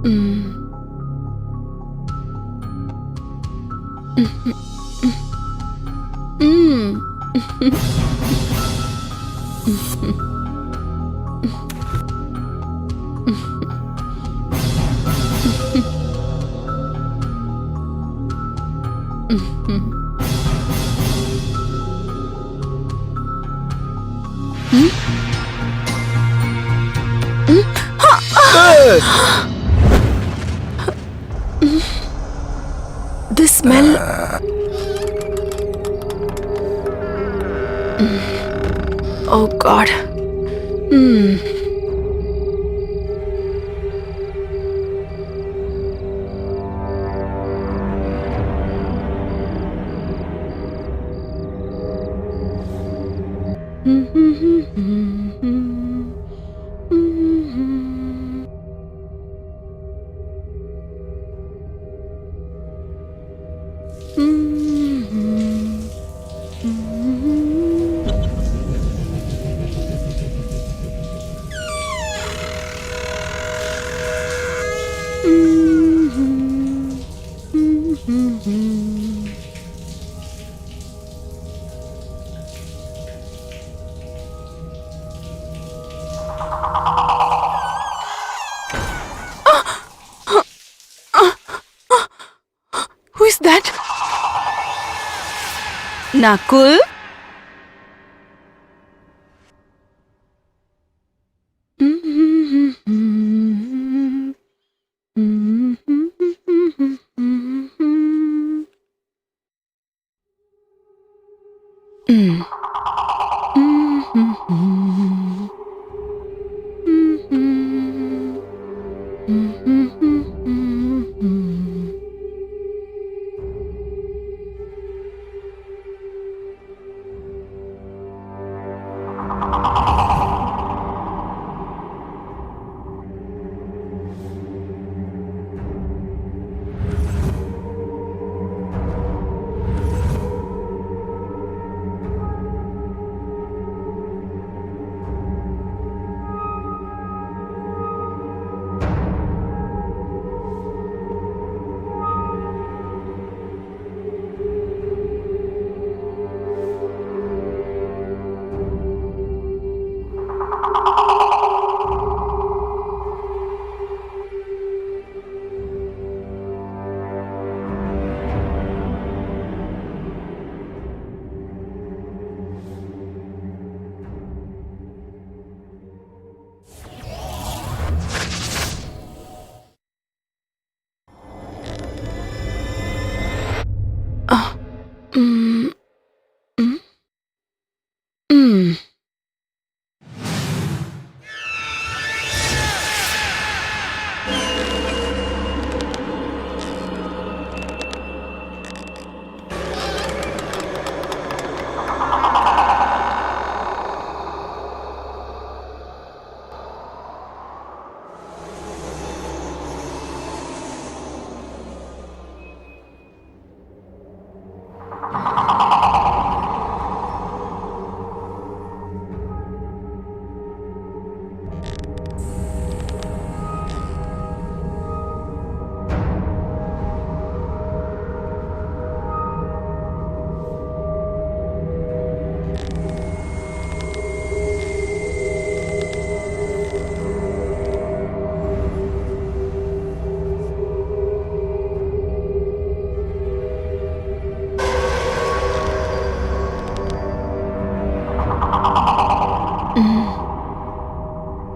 ம். ம். The smell. Oh God. Hmm. Who is that? Nakul?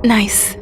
Nice.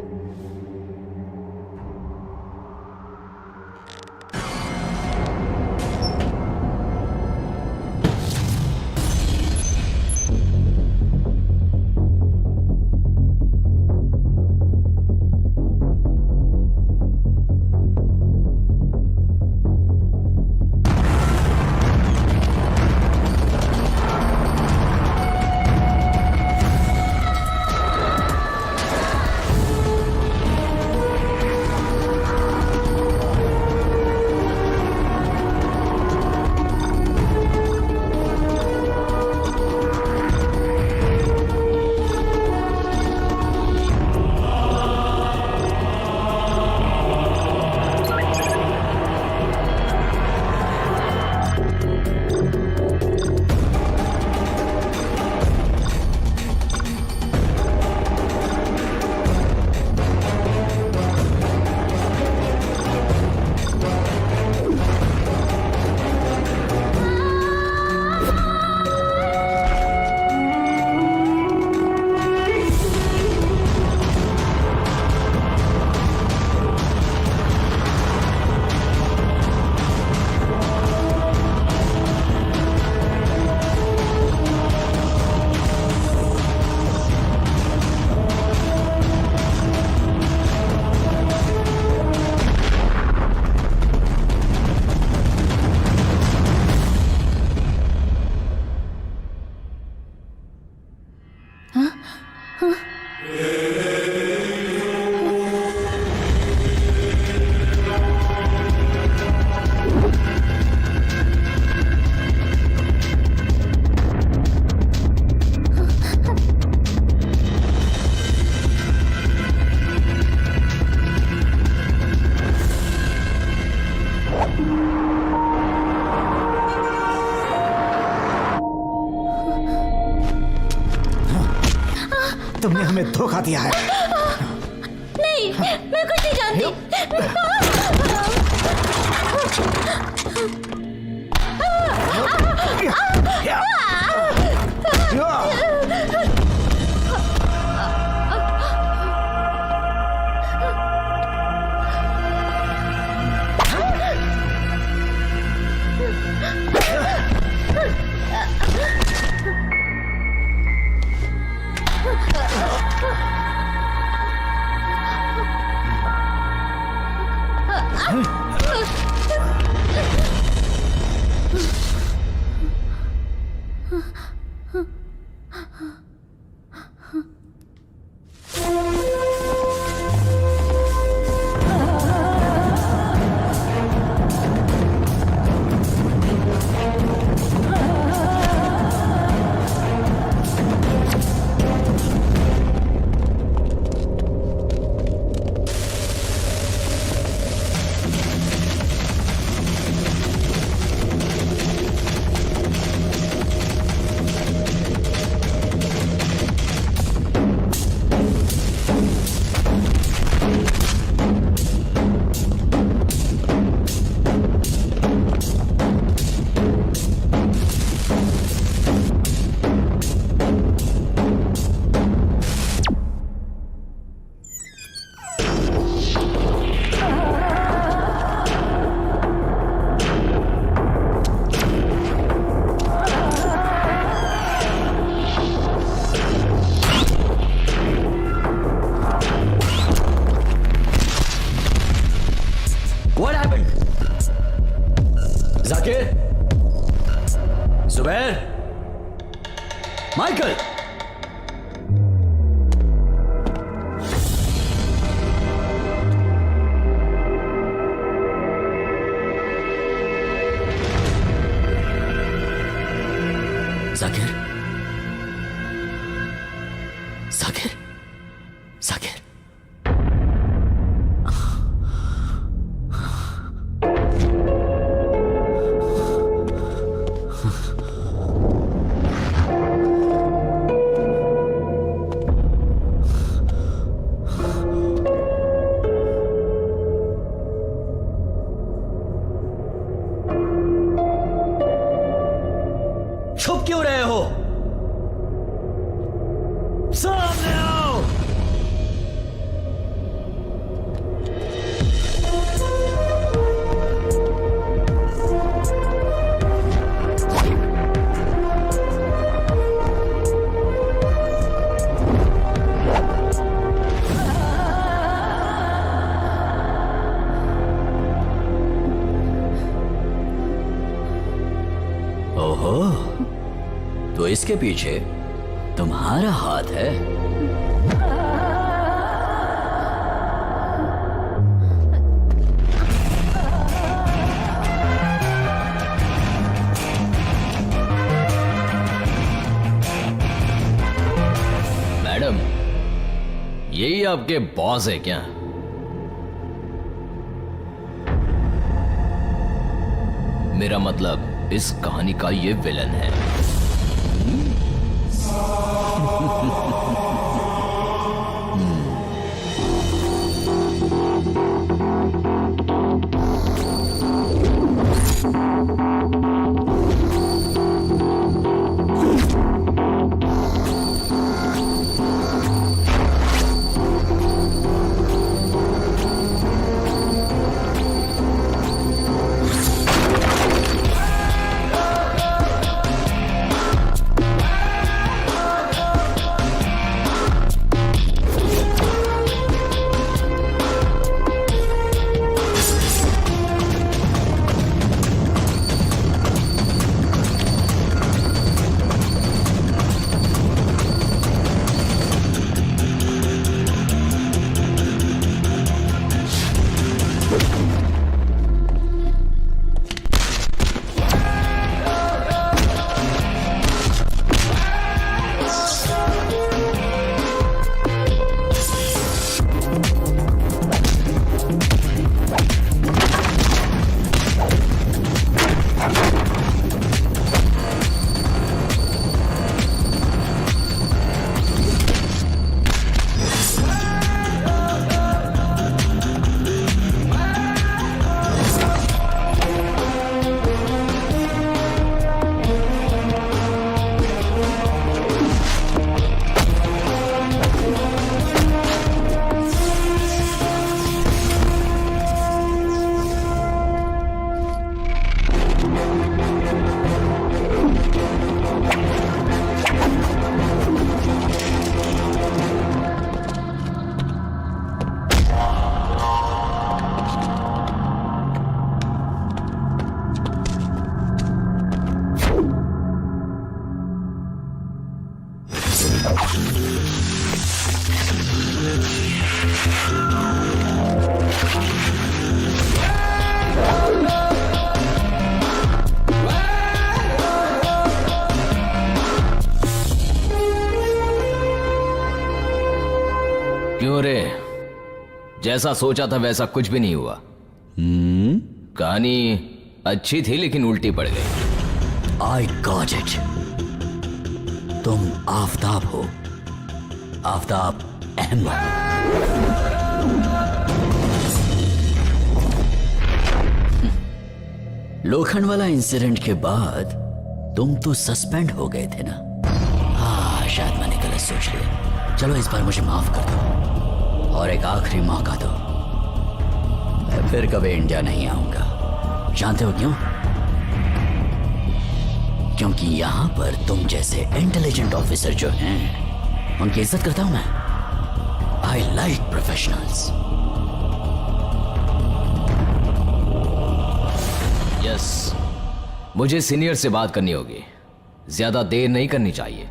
हमें धोखा दिया है। नहीं, मैं कुछ नहीं जानती। What happened? Zakir? Zubair? Michael? Zakir? Zakir? Zakir? छुप क्यों रहे हो? सामने आओ! ओहो, तो इसके पीछे तुम्हारा हाथ है। मैडम, यही आपके बॉस है क्या? मेरा मतलब इस कहानी का ये विलन है। जैसा सोचा था वैसा कुछ भी नहीं हुआ। कहानी अच्छी थी लेकिन उल्टी पड़ गई। I got it. तुम आफताब हो, आफताब अहमद। लोखंड वाला इंसिडेंट के बाद तुम तो सस्पेंड हो गए थे ना? हाँ, शायद मैंने गलत सोच लिया। चलो इस बार मुझे माफ कर दो और एक आखिरी मौका दो। मैं फिर कभी इंडिया नहीं आऊंगा। जानते हो क्यों? क्योंकि यहां पर तुम जैसे इंटेलिजेंट ऑफिसर जो हैं उनकी इज्जत करता हूं मैं। I like professionals. यस, मुझे सीनियर से बात करनी होगी। ज्यादा देर नहीं करनी चाहिए।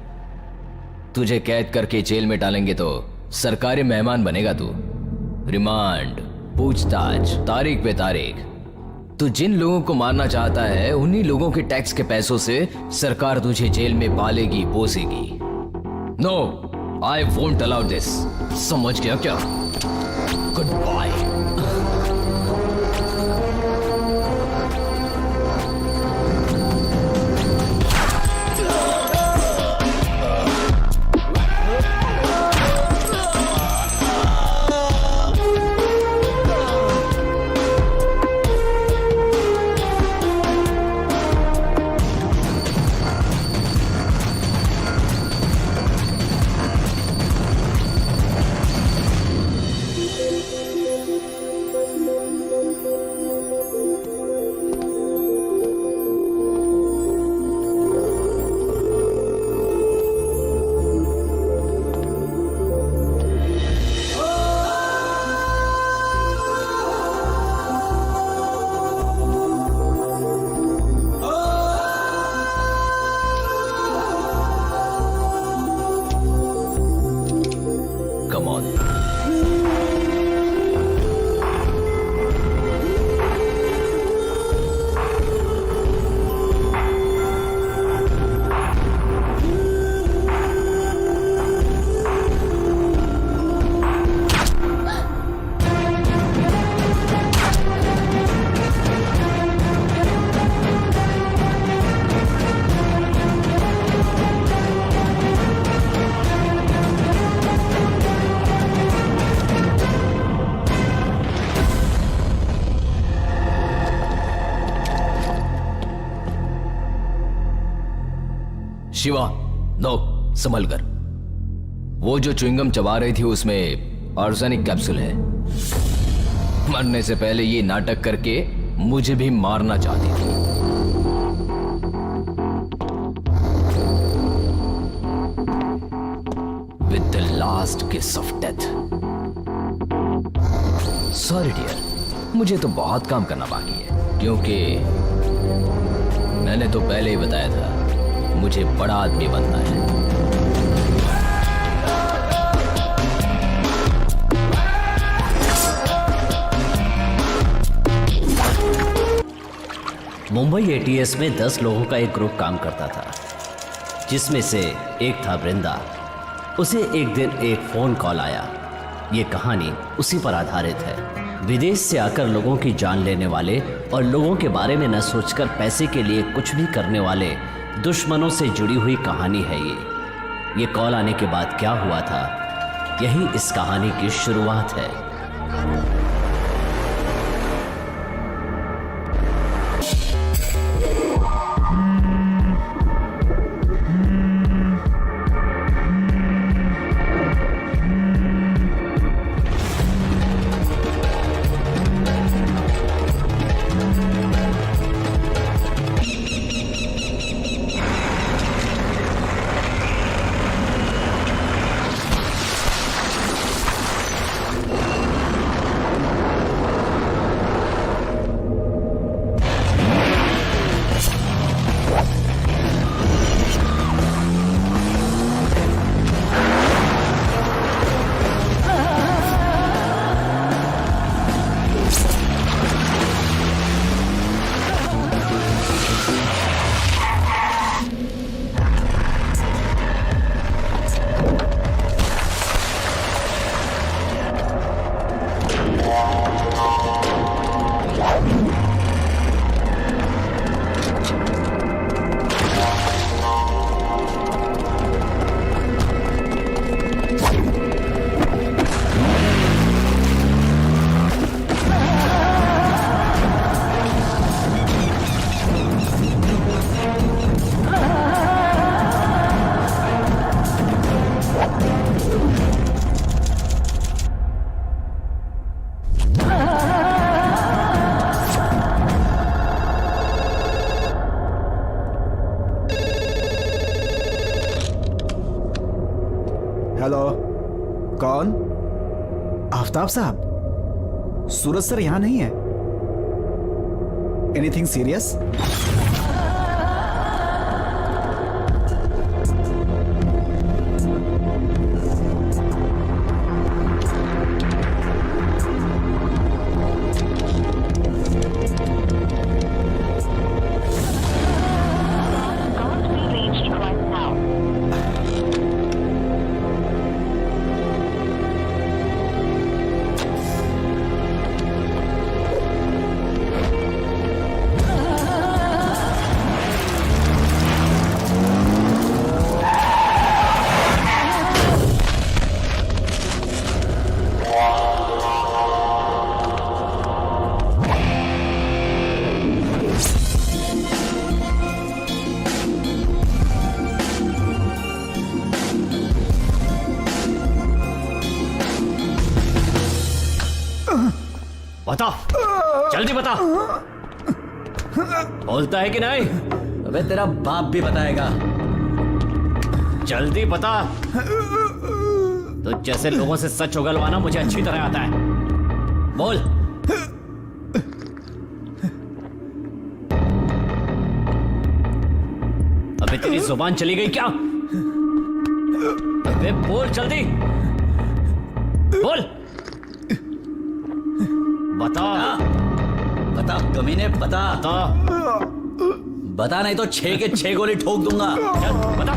तुझे कैद करके जेल में डालेंगे तो सरकारी मेहमान बनेगा तू। रिमांड, पूछताछ, तारीख पे तारीख। तू जिन लोगों को मारना चाहता है उन्हीं लोगों के टैक्स के पैसों से सरकार तुझे जेल में पालेगी पोसेगी। No, I won't allow this. समझ गया क्या? Good bye. Come on. Shiva, no, संभल कर। वो जो च्युइंगम चबा रही थी उसमें आर्सेनिक कैप्सूल है। मरने से पहले ये नाटक करके मुझे भी मारना चाहती थी। With the last kiss of death. Sorry dear, मुझे तो बहुत काम करना बाकी है, क्योंकि मैंने तो पहले ही बताया था मुझे बड़ा आदमी बनना है। मुंबई एटीएस में 10 लोगों का एक ग्रुप काम करता था, जिसमें से एक था वृंदा। उसे एक दिन एक फोन कॉल आया। ये कहानी उसी पर आधारित है। विदेश से आकर लोगों की जान लेने वाले और लोगों के बारे में न सोचकर पैसे के लिए कुछ भी करने वाले दुश्मनों से जुड़ी हुई कहानी है ये कॉल आने के बाद क्या हुआ था, यही इस कहानी की शुरुआत है। आफ्ताब साहब, सूरज सर यहां नहीं है। Anything serious? बता, जल्दी बता। बोलता है कि नहीं? अबे तेरा बाप भी बताएगा। जल्दी बता। तो जैसे लोगों से सच उगलवाना मुझे अच्छी तरह आता है। बोल। अबे तेरी जुबान चली गई क्या? अबे बोल जल्दी, बोल। बता बता कमीने, बता। बता नहीं तो 6 के 6 गोली ठोक दूंगा। चल बता।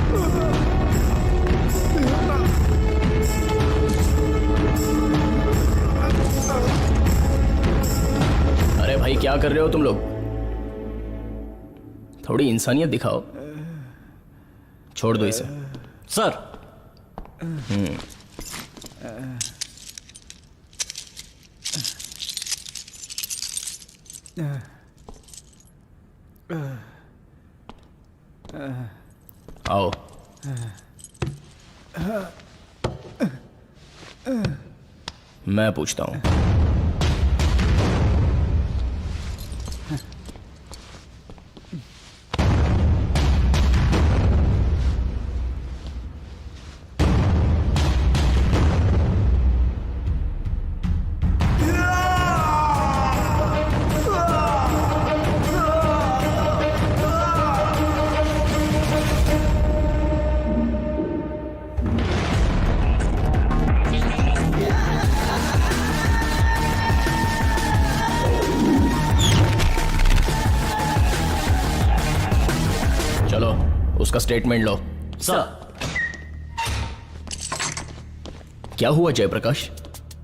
अरे भाई क्या कर रहे हो तुम लोग? थोड़ी इंसानियत दिखाओ। छोड़ दो इसे। सर। आओ। मैं पूछता हूं। चलो उसका स्टेटमेंट लो। सर। क्या हुआ जयप्रकाश?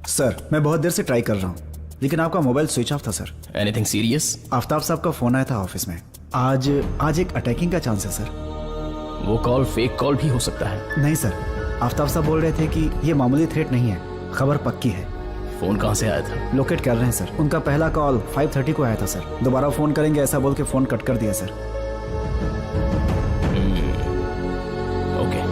सर मैं बहुत देर से ट्राई कर रहा हूँ, लेकिन आपका मोबाइल स्विच ऑफ था सर। Anything serious? आफ्ताब साहब का फोन आया था ऑफिस में। आज एक अटैकिंग का चांस है सर। वो कॉल फेक कॉल भी हो सकता है। नहीं सर, आफ्ताब साहब बोल रहे थे कि ये मामूली थ्रेट नहीं है, खबर पक्की है। फोन कहां से आया था? लोकेट कर रहे हैं सर। उनका पहला कॉल 5:30 को आया था सर। दोबारा फोन करेंगे ऐसा बोल के फोन कट कर दिया सर। ओके।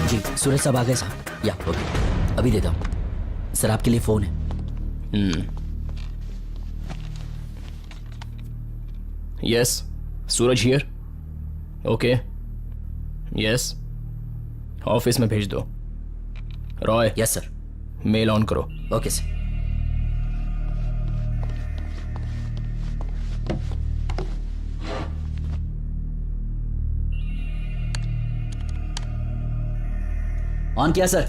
जी सूरज साहब आ गए साहब। या ओके, अभी देता हूँ सर, आपके लिए फोन है। Yes Suraj here. Okay yes, office में भेज दो। Roy. Yes sir. Mail on करो। Okay sir. ऑन किया सर।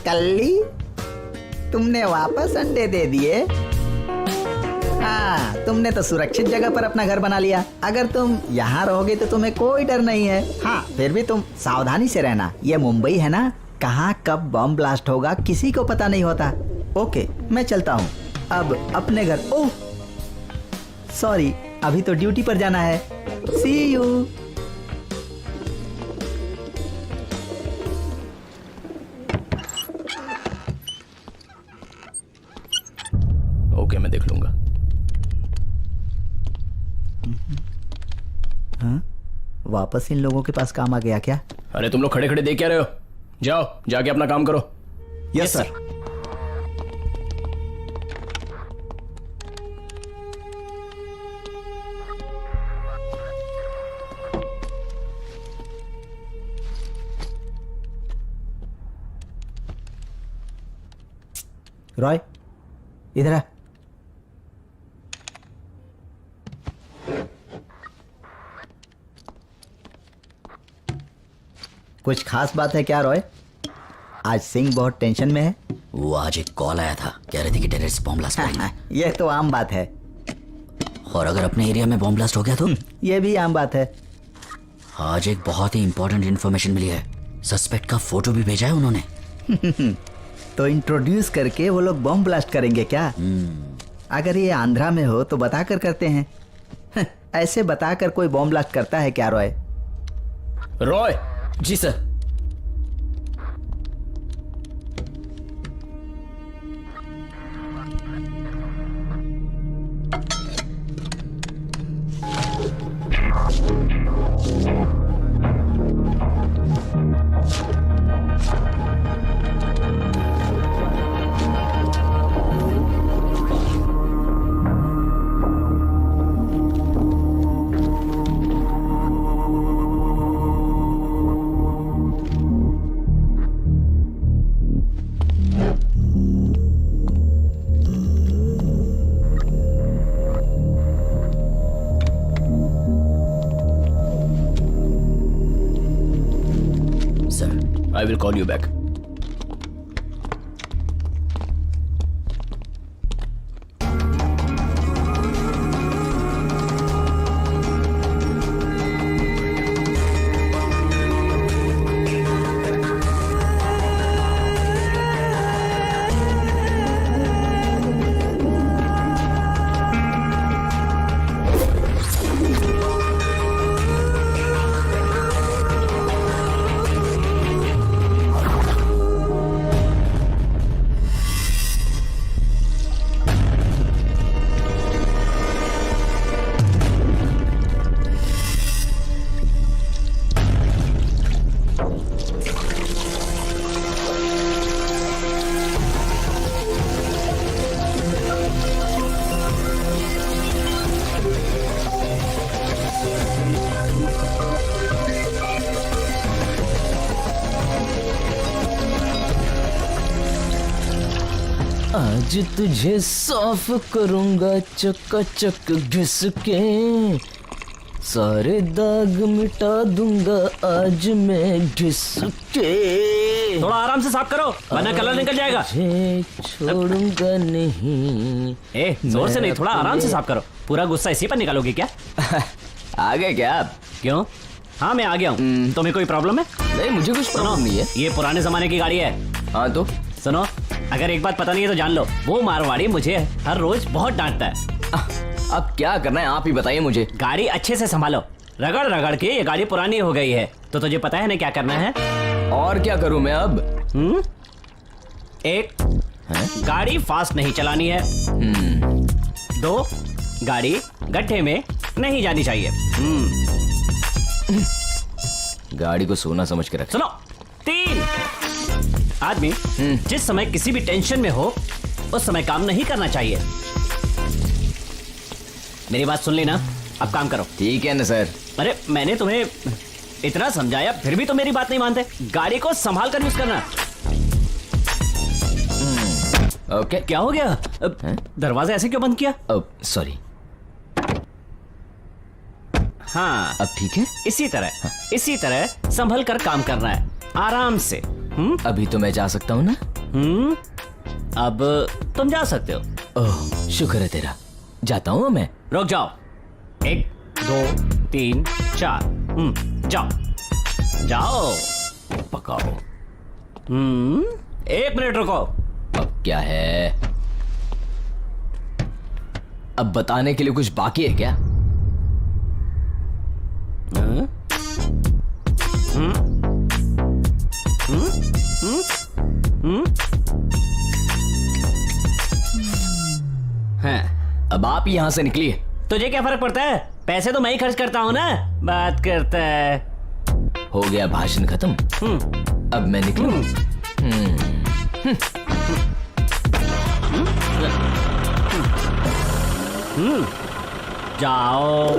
कल्ली, तुमने वापस अंडे दे दिए। हाँ, तुमने तो सुरक्षित जगह पर अपना घर बना लिया। अगर तुम यहाँ रहोगे तो तुम्हें कोई डर नहीं है। हाँ, फिर भी तुम सावधानी से रहना। ये मुंबई है ना, कहाँ कब बम ब्लास्ट होगा किसी को पता नहीं होता। ओके, मैं चलता हूँ अब अपने घर। ओह सॉरी, अभी तो ड्यूटी पर जाना है। सी यू। ओके, मैं देख लूंगा। हाँ? वापस इन लोगों के पास काम आ गया क्या? अरे तुम लोग खड़े खड़े देख क्या रहे हो? जाओ, जाके अपना काम करो। Yes sir. रॉय, इधर आ। कुछ खास बात है क्या रॉय? आज सिंह बहुत टेंशन में है। वो आज एक कॉल आया था, कह रहे थे कि टेररिस्ट बॉम्ब ब्लास्ट करेंगे। यह तो आम बात है। और अगर अपने एरिया में बॉम्ब ब्लास्ट हो गया तो? यह भी आम बात है। आज एक बहुत ही इंपॉर्टेंट इन्फॉर्मेशन मिली है। सस्पेक्ट का फोटो भी भेजा है उन्होंने। तो इंट्रोड्यूस करके वो लोग बॉम्ब ब्लास्ट करेंगे क्या? अगर ये आंध्रा में हो तो बताकर करते हैं। ऐसे बताकर कोई बॉम्ब ब्लास्ट करता है क्या रॉय? रॉय। जी sir. I will call you back. आज तुझे साफ करूंगा चकाचक घिस के, सारे दाग मिटा दूंगा आज मैं घिस के। थोड़ा आराम से साफ करो वरना कलर निकल जाएगा। छोड़ूंगा नहीं। जोर से नहीं, थोड़ा आराम से साफ करो। पूरा गुस्सा इसी पर निकालोगे क्या? आ गए क्या आप? क्यों? हाँ मैं आ गया हूँ। तुम्हें कोई प्रॉब्लम है? नहीं, मुझे कुछ प्रॉब्लम नहीं है। ये पुराने जमाने की गाड़ी है। हाँ तो सुनो, अगर एक बात पता नहीं है तो जान लो, वो मारवाड़ी मुझे हर रोज बहुत डांटता है। अब क्या करना है आप ही बताइए मुझे। गाड़ी अच्छे से संभालो, रगड़ रगड़ के ये गाड़ी पुरानी हो गई है। तो तुझे पता है ना क्या करना है? और क्या करूं मैं अब? एक, गाड़ी फास्ट नहीं चलानी है। दो, गाड़ी गड्ढे में नहीं जानी चाहिए। गाड़ी को सोना समझ के रख। सुनो, तीन, आदमी जिस समय किसी भी टेंशन में हो उस समय काम नहीं करना चाहिए। मेरी बात सुन लेना, अब काम करो। ठीक है ना सर। अरे मैंने तुम्हें इतना समझाया फिर भी तो मेरी बात नहीं मानते। गाड़ी को संभाल कर यूज करना। ओके। क्या हो गया? दरवाजा ऐसे क्यों बंद किया? सॉरी। हाँ अब ठीक है। इसी तरह संभल कर काम करना है, आराम से। अभी तो मैं जा सकता हूँ ना? अब तुम जा सकते हो। ओह शुक्र है तेरा। जाता हूँ मैं। रुक जाओ। 1 2 3 4। जाओ जाओ। पकाओ। 1 मिनट रुको। अब क्या है? अब बताने के लिए कुछ बाकी है क्या? हाँ। अब आप यहां से निकलिए। तुझे क्या फर्क पड़ता है? पैसे तो मैं ही खर्च करता हूँ ना। बात करता है। हो गया भाषण खत्म। अब मैं निकलूं? जाओ।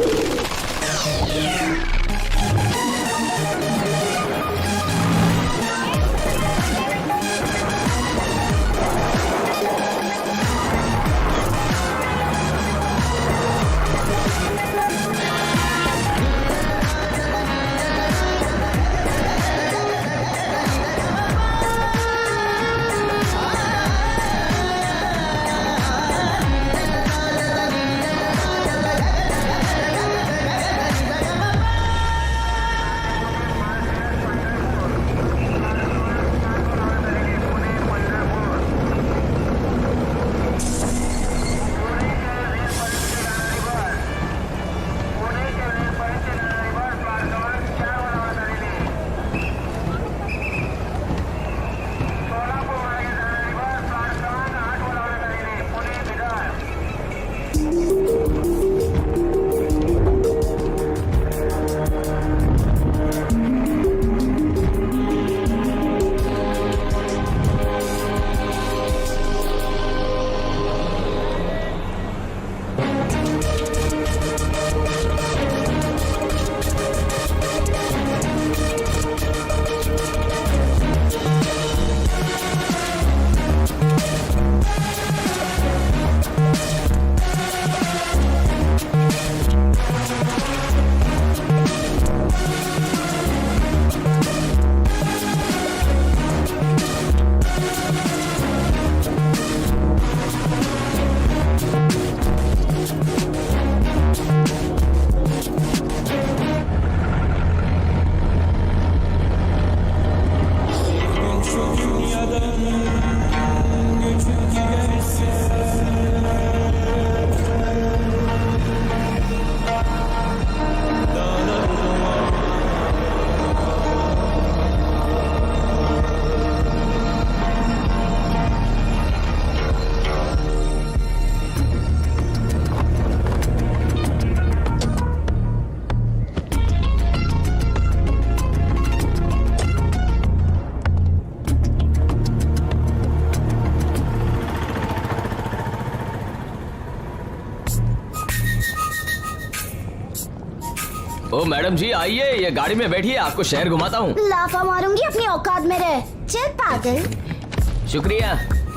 ओ मैडम जी आइए, ये गाड़ी में बैठिए, आपको शहर घुमाता हूँ। लाफा मारूंगी, अपनी औकात में रह। चल पागल। शुक्रिया।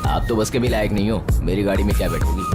आप तो बस के भी लायक नहीं हो, मेरी गाड़ी में क्या बैठोगी?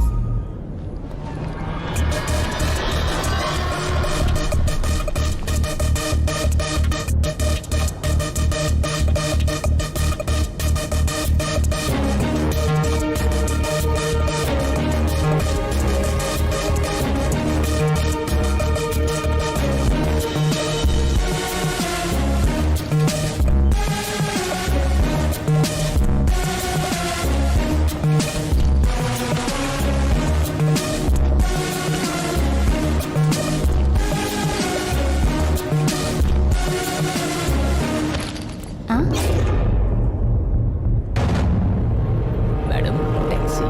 Madam taxi.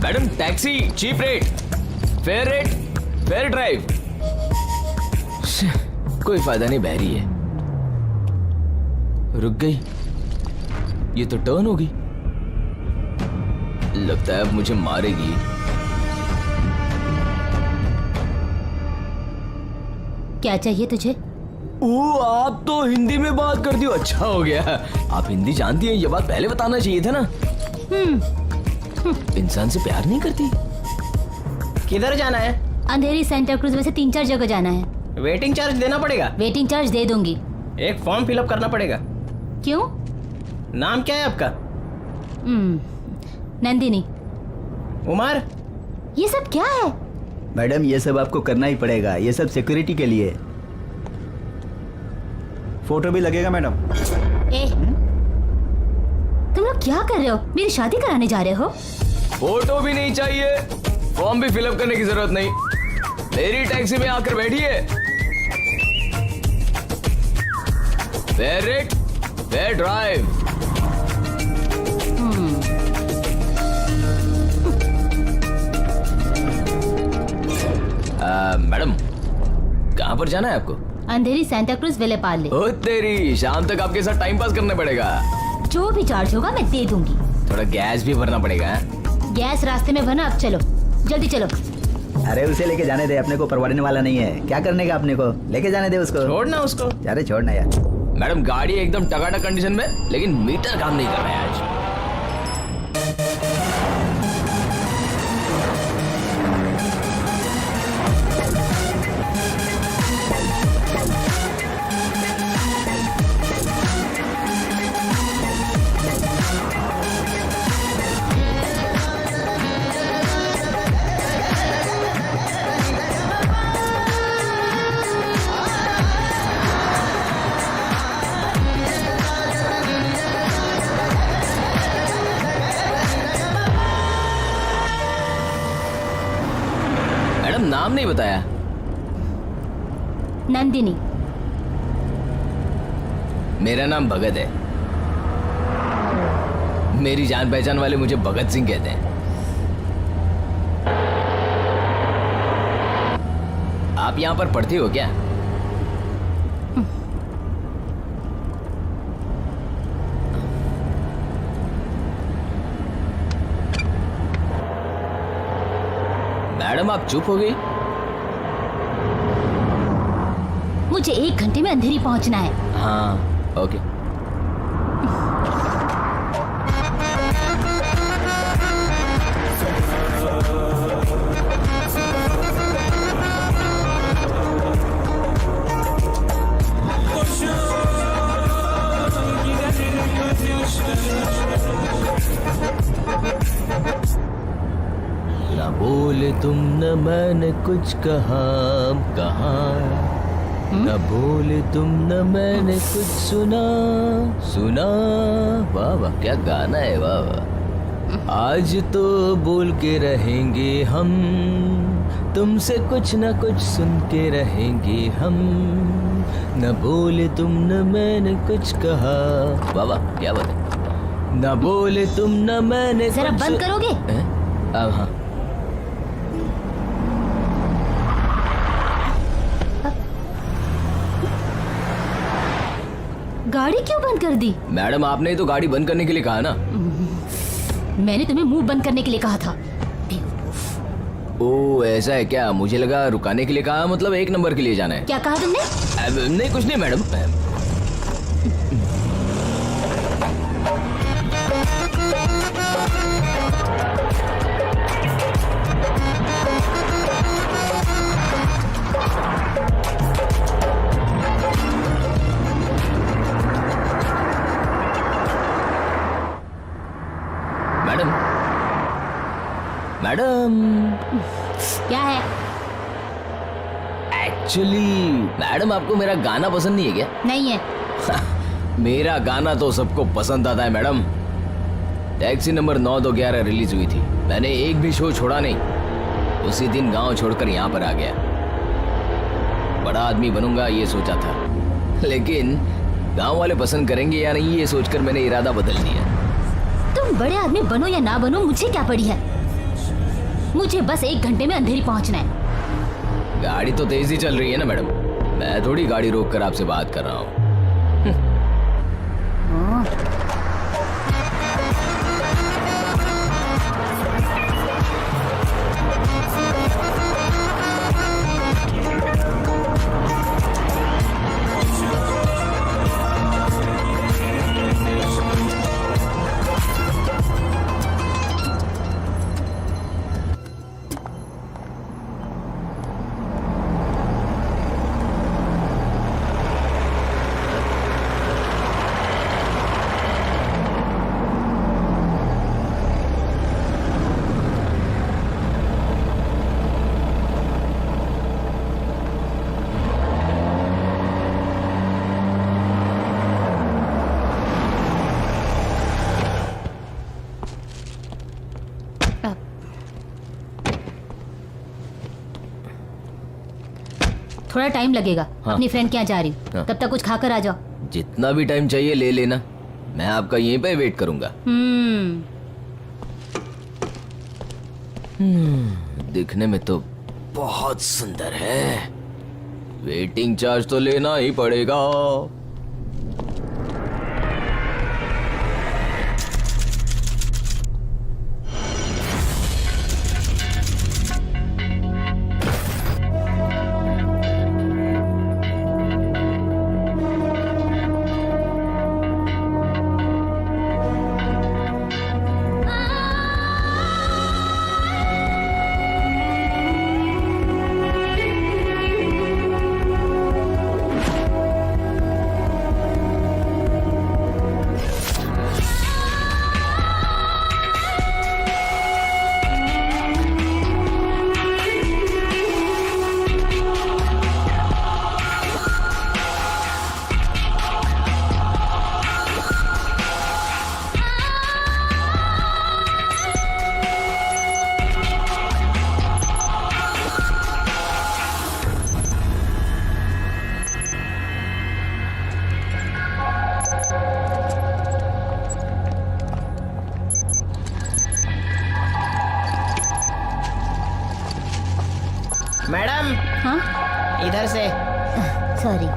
Madam taxi, cheap rate, fair rate, fair drive. कोई फायदा नहीं, बहरी है। रुक गई, ये तो टर्न होगी। लगता है अब मुझे मारेगी। क्या चाहिए तुझे? ओ, आप तो हिंदी में बात करती हो, अच्छा हो गया। आप हिंदी जानती हैं, ये बात पहले बताना चाहिए था ना। इंसान से प्यार नहीं करती। किधर जाना है? अंधेरी सेंटा क्रूज में से 3-4 जगह जाना है। वेटिंग चार्ज देना पड़ेगा? वेटिंग चार्ज दे दूंगी। एक फॉर्म फिलअप करना पड़ेगा। क्यों? नाम क्या है आपका? नंदिनी। उमर? ये सब क्या है? मैडम ये सब आपको करना ही पड़ेगा, ये सब सिक्योरिटी के लिए। फोटो भी लगेगा मैडम। ए, तुम लोग क्या कर रहे हो? मेरी शादी कराने जा रहे हो? फोटो भी नहीं चाहिए, फॉर्म भी फिलअप करने की जरूरत नहीं। मेरी टैक्सी में आकर बैठिए। Fair rate, fair drive. Madam, कहाँ पर जाना है आपको? अंधेरी सेंटा क्रूज विले पार्ले। ओ तेरी, शाम तक आपके साथ टाइम पास करना पड़ेगा। जो भी चार्ज होगा मैं दे दूंगी। थोड़ा गैस भी भरना पड़ेगा। गैस रास्ते में भरना। अब चलो, जल्दी चलो। अरे उसे लेके जाने दे, अपने को परवाने वाला नहीं है। क्या करने का अपने को, लेके जाने दे उसको। छोड़ना उसको। अरे छोड़ना यार। मैडम गाड़ी एकदम टकाटक कंडीशन में, लेकिन मीटर काम नहीं कर रहा है आज। नाम नहीं बताया। नंदिनी। मेरा नाम भगत है। मेरी जान पहचान वाले मुझे भगत सिंह कहते हैं। आप यहां पर पढ़ती हो क्या? मैडम आप चुप हो गई। मुझे 1 घंटे में अंधेरी पहुंचना है। हाँ ओके। न बोले तुम न मैंने कुछ कहा, न बोले तुम न मैंने कुछ सुना। वाह वाह क्या गाना है, वाह वाह। आज तो बोल के रहेंगे हम, तुमसे कुछ न कुछ सुन के रहेंगे हम। न बोले तुम न मैंने कुछ कहा। वाह वाह क्या बात है। न बोले तुम न मैंने जरा बंद करोगे? अब हाँ। गाड़ी क्यों बंद कर दी? मैडम आपने तो गाड़ी बंद करने के लिए कहा ना। मैंने तुम्हें मुंह बंद करने के लिए कहा था। ओ ऐसा है क्या? मुझे लगा रुकाने के लिए कहा, मतलब 1 नंबर के लिए जाना है। क्या कहा तुमने? नहीं कुछ नहीं मैडम। मैडम मैडम क्या है? एक्चुअली मैडम आपको मेरा गाना पसंद नहीं है क्या? नहीं है। मेरा गाना तो सबको पसंद आता है मैडम। टैक्सी नंबर 9-2-11 रिलीज हुई थी, मैंने एक भी शो छोड़ा नहीं। उसी दिन गांव छोड़कर यहाँ पर आ गया। बड़ा आदमी बनूंगा ये सोचा था, लेकिन गांव वाले पसंद करेंगे या नहीं ये सोचकर मैंने इरादा बदल दिया। तुम बड़े आदमी बनो या ना बनो मुझे क्या पड़ी है। मुझे बस 1 घंटे में अंधेरी पहुंचना है। गाड़ी तो तेज ही चल रही है ना मैडम, मैं थोड़ी गाड़ी रोक कर आपसे बात कर रहा हूँ। थोड़ा टाइम लगेगा। हाँ। अपनी फ्रेंड के यहाँ जा रही हूँ, हाँ। तब तक कुछ खाकर आ जाओ। जितना भी टाइम चाहिए ले लेना, मैं आपका यहीं पे वेट करूंगा। दिखने में तो बहुत सुंदर है, वेटिंग चार्ज तो लेना ही पड़ेगा। मैडम, हाँ, इधर से। सॉरी।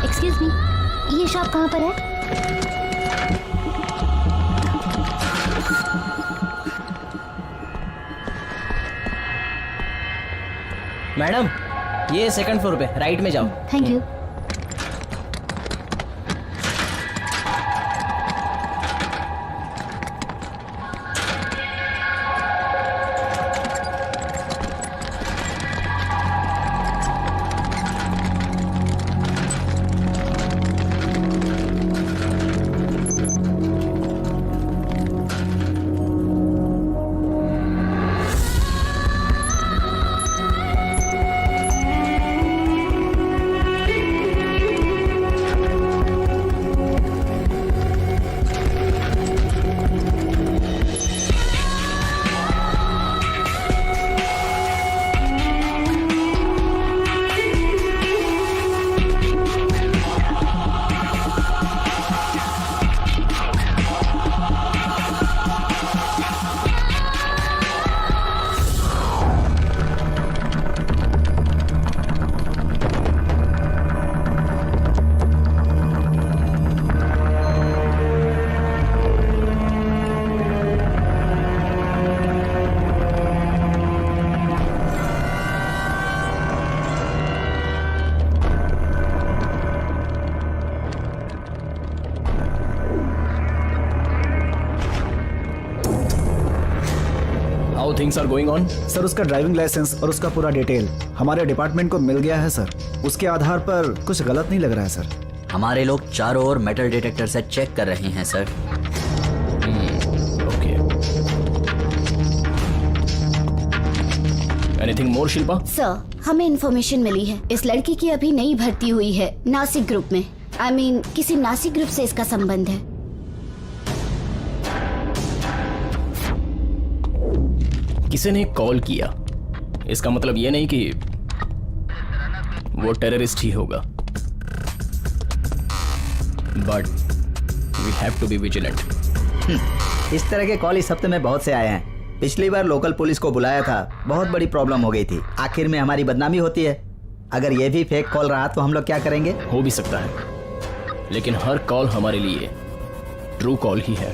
एक्सक्यूज मी, ये शॉप कहाँ पर है? मैडम, ये सेकंड फ्लोर पे, राइट में जाओ। Thank you. How things are going on? Sir उसका ड्राइविंग लाइसेंस और उसका पूरा डिटेल हमारे डिपार्टमेंट को मिल गया है सर। उसके आधार पर कुछ गलत नहीं लग रहा है सर। हमारे लोग चारों ओर मेटल डिटेक्टर से चेक कर रहे हैं sir. Okay. Anything more Shilpa? Sir, हमें इन्फॉर्मेशन मिली है, इस लड़की की अभी नई भर्ती हुई है नासिक ग्रुप में। I mean, किसी नासिक ग्रुप से इसका संबंध है। किसी ने कॉल किया, इसका मतलब ये नहीं कि वो टेररिस्ट ही होगा, but we have to be vigilant. इस तरह के कॉल इस हफ्ते में बहुत से आए हैं। पिछली बार लोकल पुलिस को बुलाया था, बहुत बड़ी प्रॉब्लम हो गई थी। आखिर में हमारी बदनामी होती है। अगर ये भी फेक कॉल रहा तो हम लोग क्या करेंगे? हो भी सकता है, लेकिन हर कॉल हमारे लिए ट्रू कॉल ही है।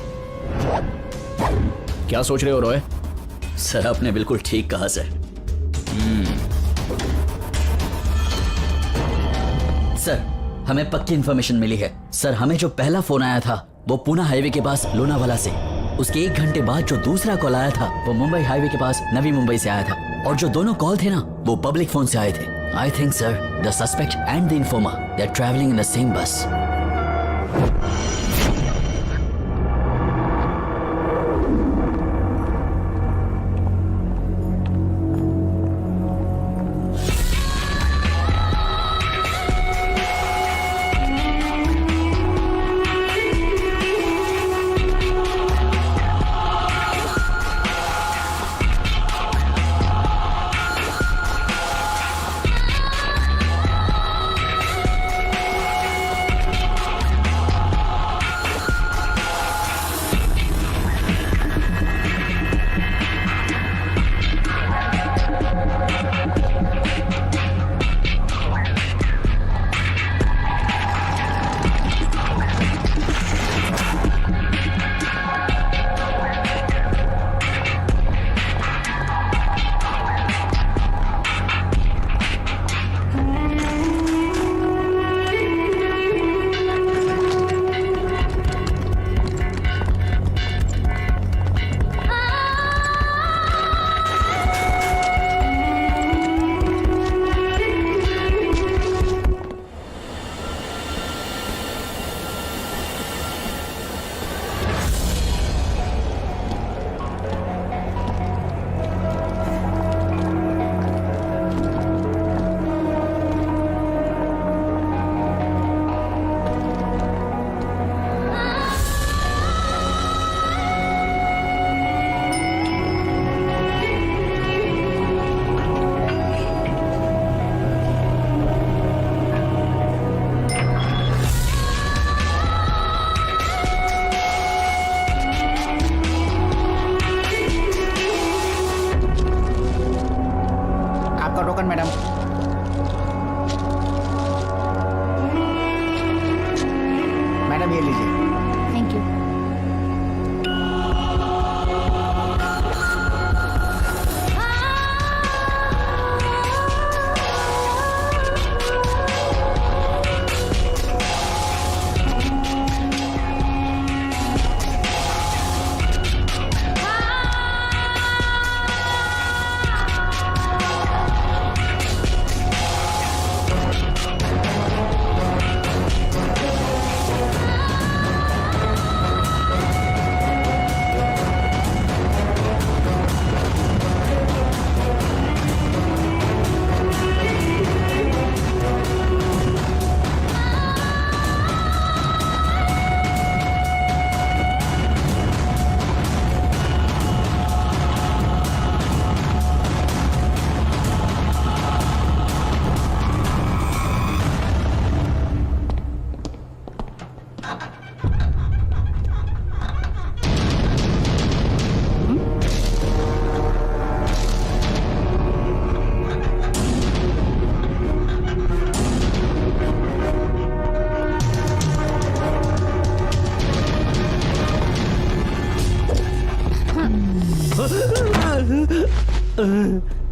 क्या सोच रहे हो रॉय? सर आपने बिल्कुल ठीक कहा सर। सर हमें पक्की इन्फॉर्मेशन मिली है। सर हमें जो पहला फोन आया था वो पूना हाईवे के पास लोनावाला से। उसके 1 घंटे बाद जो दूसरा कॉल आया था वो मुंबई हाईवे के पास नवी मुंबई से आया था। और जो दोनों कॉल थे ना वो पब्लिक फोन से आए थे। I think sir the suspect and the informer they are travelling in the same bus. Madam. Madam ये लीजिए। Thank you.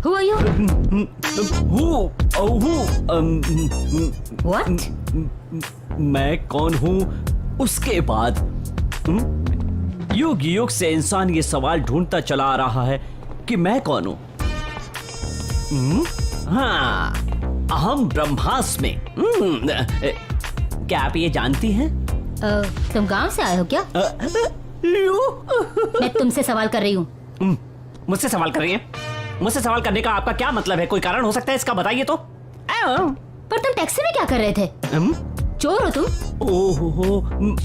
Who are you? What? मैं कौन हूँ उसके बाद युग युग से इंसान ये सवाल ढूंढता चला आ रहा है कि मैं कौन हूँ। हाँ, अहम ब्रह्मास्मि। क्या आप ये जानती हैं? तुम गांव से आए हो क्या? मैं तुमसे सवाल कर रही हूँ। मुझसे सवाल कर रही हैं? मुझसे सवाल करने का आपका क्या मतलब है? कोई कारण हो सकता है इसका, बताइए तो। पर तुम टैक्सी में क्या कर रहे थे? चोर हो तुम? ओहो,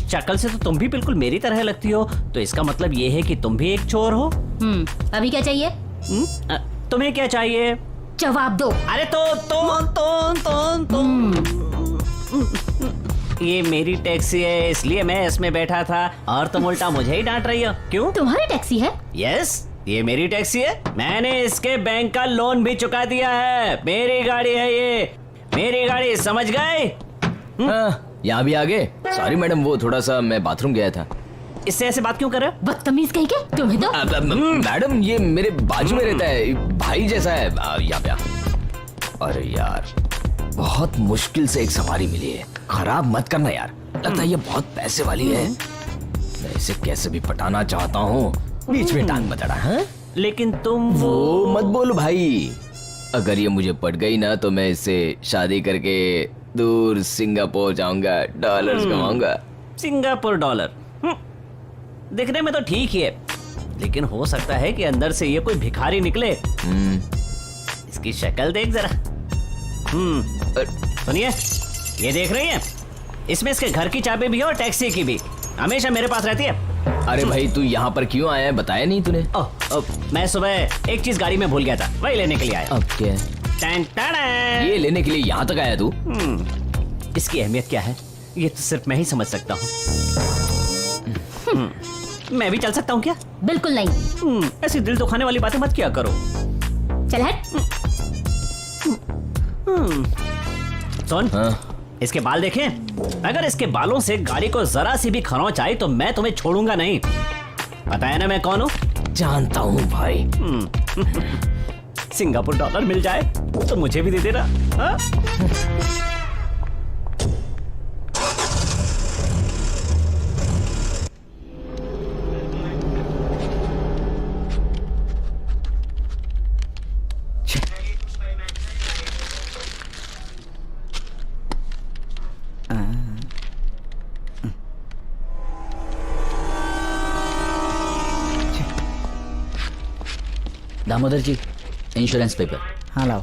शक्ल से तो तुम भी बिल्कुल मेरी तरह लगती हो, तो इसका मतलब ये है कि तुम भी एक चोर हो। अभी क्या चाहिए? तुम्हें क्या चाहिए? जवाब दो। अरे ये मेरी टैक्सी है, इसलिए मैं इसमें बैठा था और तुम उल्टा मुझे ही डांट रही हो। क्यों? तुम्हारी टैक्सी है? यस, ये मेरी टैक्सी है, मैंने इसके बैंक का लोन भी चुका दिया है। मेरी गाड़ी है ये, मेरी गाड़ी, समझ गए? हाँ, यहाँ भी आ गए। सॉरी मैडम, वो थोड़ा सा मैं बाथरूम गया था। इससे ऐसे बात क्यों कर रहे हो? बदतमीज कहीं के, तुम्हें तो मैडम ये मेरे बाजू में रहता है, भाई जैसा है। यहाँ पे आ। अरे यार, बहुत मुश्किल से एक सवारी मिली है, खराब मत करना यार। लगता है ये बहुत पैसे वाली है। मैं इसे कैसे भी पटाना चाहता हूँ, बीच में टांग बतड़ा। हाँ? लेकिन तुम वो मत बोलो भाई, अगर ये मुझे पट गई ना तो मैं इससे शादी करके दूर सिंगापुर जाऊंगा, डॉलर्स कमाऊंगा। सिंगापुर डॉलर दिखने में तो ठीक ही है, लेकिन हो सकता है कि अंदर से ये कोई भिखारी निकले। इसकी शक्ल देख जरा। सुनिए, ये देख रही है, इसमें इसके घर की चाबी भी है और टैक्सी की भी, हमेशा मेरे पास रहती है। अरे भाई तू यहाँ पर क्यों आया है, बताया नहीं तूने? मैं सुबह एक चीज गाड़ी में भूल गया था, वही लेने के लिए आया। अब क्या? टन टन। ये लेने के लिए यहाँ तक आया तू? इसकी अहमियत क्या है ये तो सिर्फ मैं ही समझ सकता हूँ। मैं भी चल सकता हूँ क्या? बिल्कुल नहीं। ऐसी दिल दुखाने वाली बातें मत किया करो। चल हट। सुन, हाँ? इसके बाल देखें, अगर इसके बालों से गाड़ी को जरा सी भी खरोंच आई तो मैं तुम्हें छोड़ूंगा नहीं। पता है ना मैं कौन हूँ? जानता हूँ भाई। सिंगापुर डॉलर मिल जाए तो मुझे भी दे देना। हाँ? दामोदर जी, इंश्योरेंस पेपर। हाँ लाओ।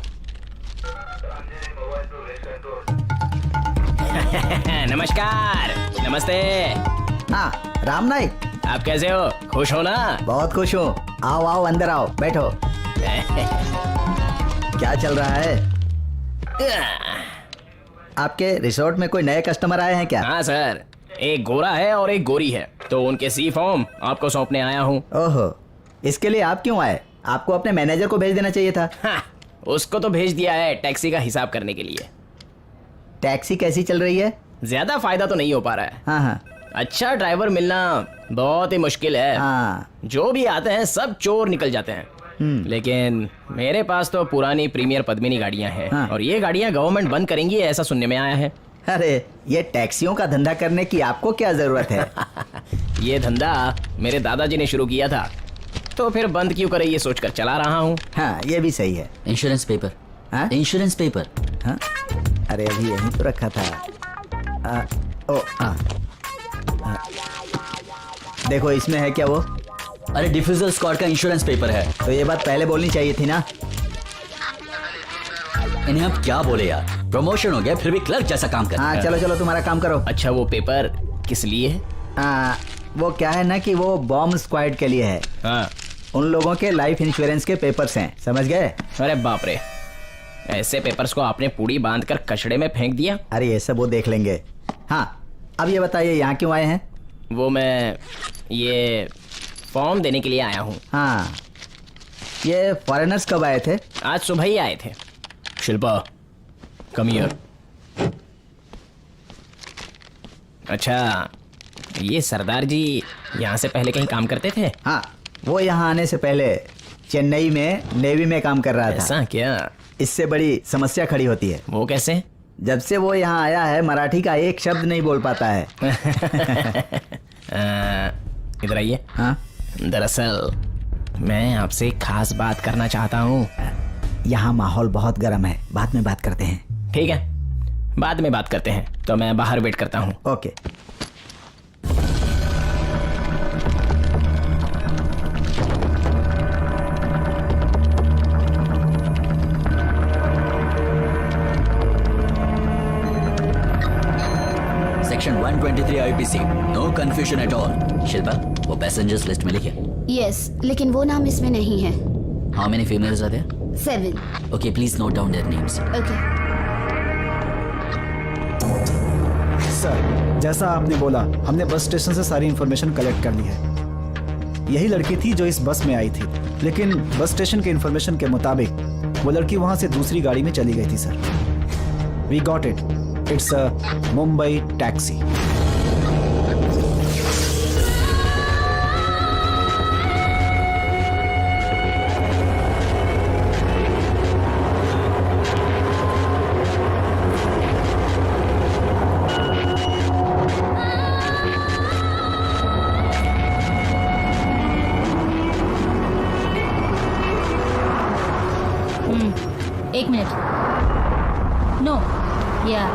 नमस्कार। नमस्ते। हाँ राम नाइक, आप कैसे हो? खुश हो ना? बहुत खुश हूँ। आओ आओ अंदर आओ, बैठो। क्या चल रहा है? आपके रिसोर्ट में कोई नए कस्टमर आए हैं क्या? हाँ सर, एक गोरा है और एक गोरी है, तो उनके सी फॉर्म आपको सौंपने आया हूँ। ओहो, इसके लिए आप क्यों आए? आपको अपने मैनेजर को भेज देना चाहिए था। हाँ, उसको तो भेज दिया है टैक्सी का हिसाब करने के लिए। टैक्सी कैसी चल रही है? ज्यादा फायदा तो नहीं हो पा रहा है। हाँ हाँ अच्छा ड्राइवर मिलना बहुत ही मुश्किल है। हाँ। जो भी आते हैं सब चोर निकल जाते हैं। लेकिन मेरे पास तो पुरानी प्रीमियर पद्मिनी गाड़ियां हैं। हाँ। और ये गाड़ियां गवर्नमेंट बंद करेंगी ऐसा सुनने में आया है। अरे ये टैक्सियों का धंधा करने की आपको क्या जरूरत है? ये धंधा मेरे दादाजी ने शुरू किया था, तो फिर बंद क्यों करे ये सोचकर चला रहा हूँ। हाँ ये भी सही है। Insurance paper. हाँ? Insurance paper. हाँ? अरे अभी यहीं तो रखा था। देखो इसमें है क्या वो? अरे डिफ्यूजर स्क्वाड का इंश्योरेंस पेपर है। तो ये बात पहले बोलनी चाहिए थी ना। इन्हें अब क्या बोले यार, प्रमोशन हो गया फिर भी क्लर्क जैसा काम कर। हाँ चलो चलो तुम्हारा काम करो। अच्छा वो पेपर किस लिए है? वो क्या है ना कि वो बॉम्ब स्क्वाड के लिए है। हाँ। उन लोगों के लाइफ इंश्योरेंस के पेपर्स हैं, समझ गए? अरे बाप रे, ऐसे पेपर्स को आपने पूड़ी बांधकर कचड़े में फेंक दिया। अरे ये सब वो देख लेंगे। हाँ अब ये बताइए यहाँ क्यों आए हैं? वो मैं ये फॉर्म देने के लिए आया हूँ। हाँ ये फॉरेनर्स कब आए थे? आज सुबह ही आए थे। Shilpa come here. अच्छा ये सरदार जी यहाँ से पहले कहीं काम करते थे? हाँ वो यहाँ आने से पहले चेन्नई में नेवी में काम कर रहा था। ऐसा क्या? इससे बड़ी समस्या खड़ी होती है। वो कैसे? जब से वो यहाँ आया है मराठी का एक शब्द नहीं बोल पाता है। इधर आइए। हाँ दरअसल मैं आपसे एक खास बात करना चाहता हूँ। यहाँ माहौल बहुत गर्म है, बाद में बात करते हैं। ठीक है, बाद में बात करते हैं, तो मैं बाहर वेट करता हूँ। Okay. Section 123 IPC, no confusion at all. Shilpa वो पैसेंजर्स लिस्ट में लिखे। यस, लेकिन वो नाम इसमें नहीं है। How many females are there? 7। Okay please note down their names. Okay. Sir जैसा आपने बोला, हमने बस स्टेशन से सारी इंफॉर्मेशन कलेक्ट कर ली है। यही लड़की थी जो इस बस में आई थी, लेकिन बस स्टेशन के इंफॉर्मेशन के मुताबिक वो लड़की वहां से दूसरी गाड़ी में चली गई थी sir. We got it, it's a Mumbai taxi. एक मिनट। नो, या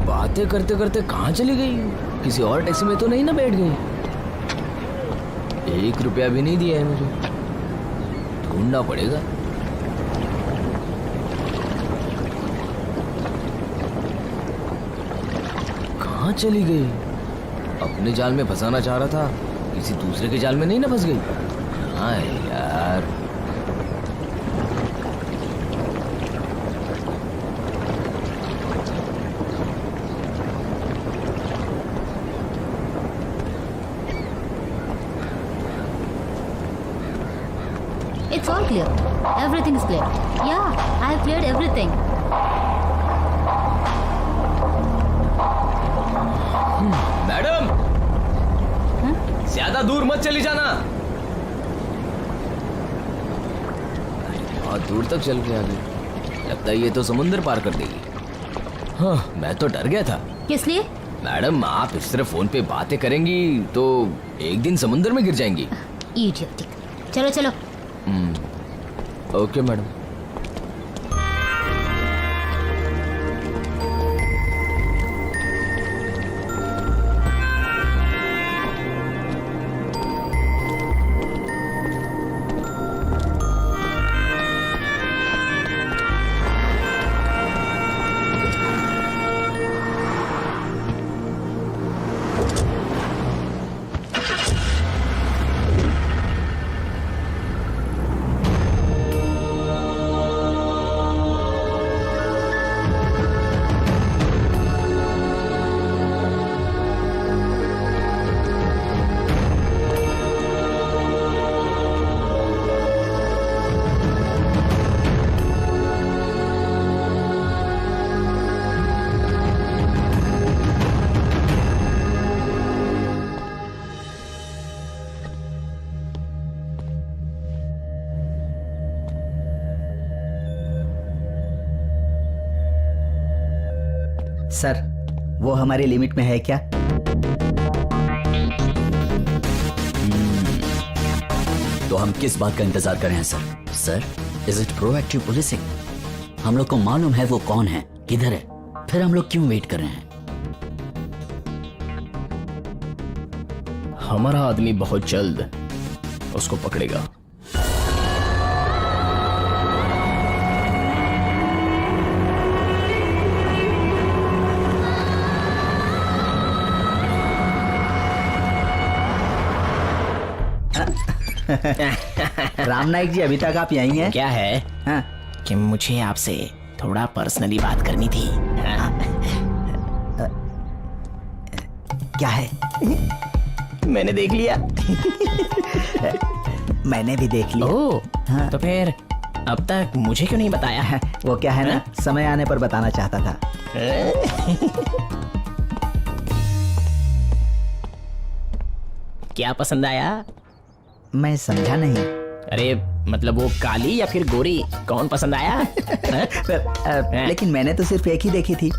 बातें करते करते कहाँ चली गई? किसी और टैक्सी में तो नहीं ना बैठ गई? 1 रुपया भी नहीं दिया है मुझे, ढूंढना पड़ेगा। कहाँ चली गई? अपने जाल में फंसाना चाह रहा था, किसी दूसरे के जाल में नहीं ना फंस गई? हाँ यार, it's all clear. Everything is clear. Yeah, I have cleared everything. Madam, ज्यादा दूर मत चली जाना। बहुत दूर तक चल के आ गई, लगता है ये तो समुंदर पार कर देगी। हाँ, मैं तो डर गया था। किस लिए? मैडम, आप इस तरह फोन पे बातें करेंगी तो एक दिन समुंदर में गिर जाएंगी। Idiotic. चलो चलो। Okay madam. सर, वो हमारी लिमिट में है क्या? तो हम किस बात का इंतजार कर रहे हैं sir? Sir, is it proactive policing? हम लोग को मालूम है वो कौन है, किधर है, फिर हम लोग क्यों वेट कर रहे हैं? हमारा आदमी बहुत जल्द उसको पकड़ेगा। राम नाइक जी, अभी तक आप यहीं हैं? क्या है? हाँ? कि मुझे आपसे थोड़ा पर्सनली बात करनी थी। क्या है? मैंने देख लिया। मैंने भी देख लिया। ओह, हाँ। तो फिर अब तक मुझे क्यों नहीं बताया? वो क्या है ना, समय आने पर बताना चाहता था। क्या पसंद आया? मैं समझा नहीं। अरे मतलब वो काली या फिर गोरी, कौन पसंद आया? लेकिन मैंने तो सिर्फ एक ही देखी थी।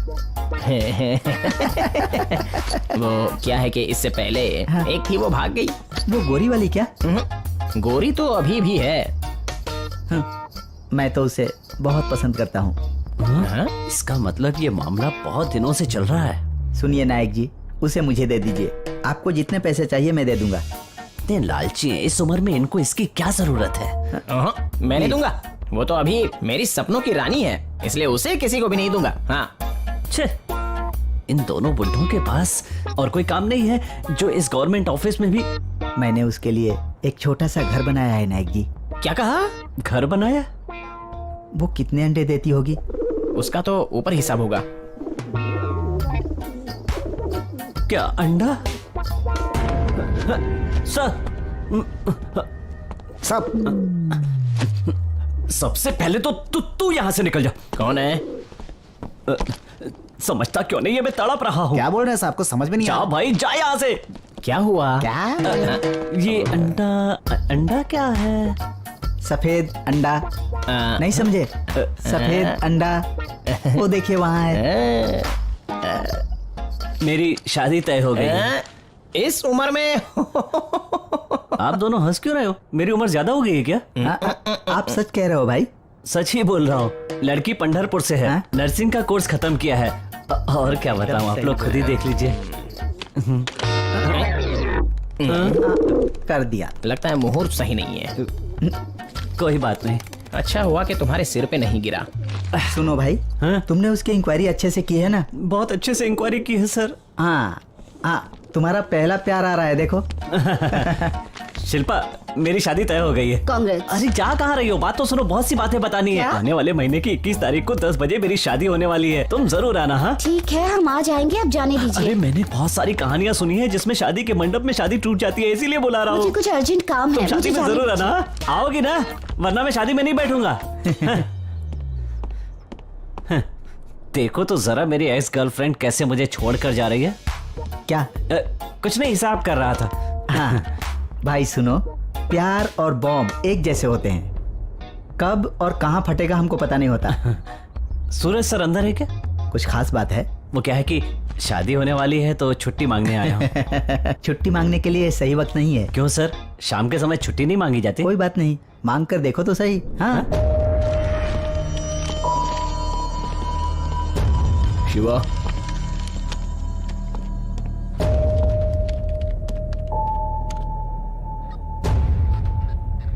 वो क्या है कि इससे पहले एक थी, वो भाग गई। वो गोरी वाली क्या? गोरी तो अभी भी है। मैं तो उसे बहुत पसंद करता हूँ। इसका मतलब ये मामला बहुत दिनों से चल रहा है। सुनिए नायक जी, उसे मुझे दे दीजिए। आपको जितने पैसे चाहिए मैं दे दूंगा। इतने लालची हैं, इस उम्र में इनको इसकी क्या जरूरत है? मैं नहीं दूंगा। वो तो अभी मेरी सपनों की रानी है, इसलिए उसे किसी को भी नहीं दूंगा। हाँ, छे, इन दोनों बुढ़ों के पास और कोई काम नहीं है जो इस गवर्नमेंट ऑफिस में भी। मैंने उसके लिए एक छोटा सा घर बनाया है नायक जी। क्या कहा? घर बनाया? वो कितने अंडे देती होगी? उसका तो ऊपर हिसाब होगा। क्या अंडा? सर, सब सबसे पहले तो तू यहाँ से निकल जा। कौन है? समझता क्यों नहीं है, मैं तड़प रहा हूँ। क्या बोल रहे हैं साहब को समझ में नहीं जा आ भाई, जा यहाँ से। क्या हुआ? क्या? ये अंडा क्या है? सफेद अंडा नहीं समझे? सफेद अंडा, वो देखिए वहाँ है। मेरी शादी तय हो गई है। इस उम्र में? आप दोनों हंस क्यों रहे हो? मेरी उम्र ज्यादा हो गई है क्या? आप सच कह रहे हो भाई? सच ही बोल रहा हूँ। लड़की पंढरपुर से है, हाँ? नर्सिंग का कोर्स खत्म किया है। और क्या बताऊँ, आप लोग खुद ही देख लीजिए। कर दिया। लगता है मुहूर्त सही नहीं है। कोई बात नहीं। अच्छा हुआ कि तुम्हारे सिर पे नहीं गिरा। सुनो भाई, हाँ? तुमने उसकी इंक्वायरी अच्छे से की है ना? बहुत अच्छे से इंक्वायरी की है सर। हाँ हाँ, तुम्हारा पहला प्यार आ रहा है, देखो। शिल्पा, मेरी शादी तय हो गई है। कांग्रेस। अरे जा कहाँ रही हो? बात तो सुनो, बहुत सी बातें बतानी है। क्या? आने वाले महीने की 21 तारीख को 10 बजे मेरी शादी होने वाली है। तुम जरूर आना। हाँ, ठीक है, हम आ जाएंगे, अब जाने अरे दीजिए। मैंने बहुत सारी कहानियां सुनी है जिसमें शादी के मंडप में शादी टूट जाती है, इसीलिए बुला रहा मुझे हूँ। कुछ अर्जेंट काम तुम है, शादी मुझे में जाने जरूर दीजिए। आना। आओगी ना? वरना मैं शादी में नहीं बैठूंगा। देखो तो जरा मेरी एक्स गर्लफ्रेंड कैसे मुझे छोड़कर जा रही है। क्या? कुछ नहीं, हिसाब कर रहा था। हाँ भाई सुनो, प्यार और बॉम्ब एक जैसे होते हैं। कब और कहाँ फटेगा हमको पता नहीं होता। सूरज सर अंदर है क्या? कुछ खास बात है? वो क्या है कि शादी होने वाली है तो छुट्टी मांगने आया हूँ। छुट्टी मांगने के लिए सही वक्त नहीं है। क्यों सर, शाम के समय छुट्टी नहीं मांगी जाती? कोई बात नहीं, मांग कर देखो तो सही। हाँ, शिवा,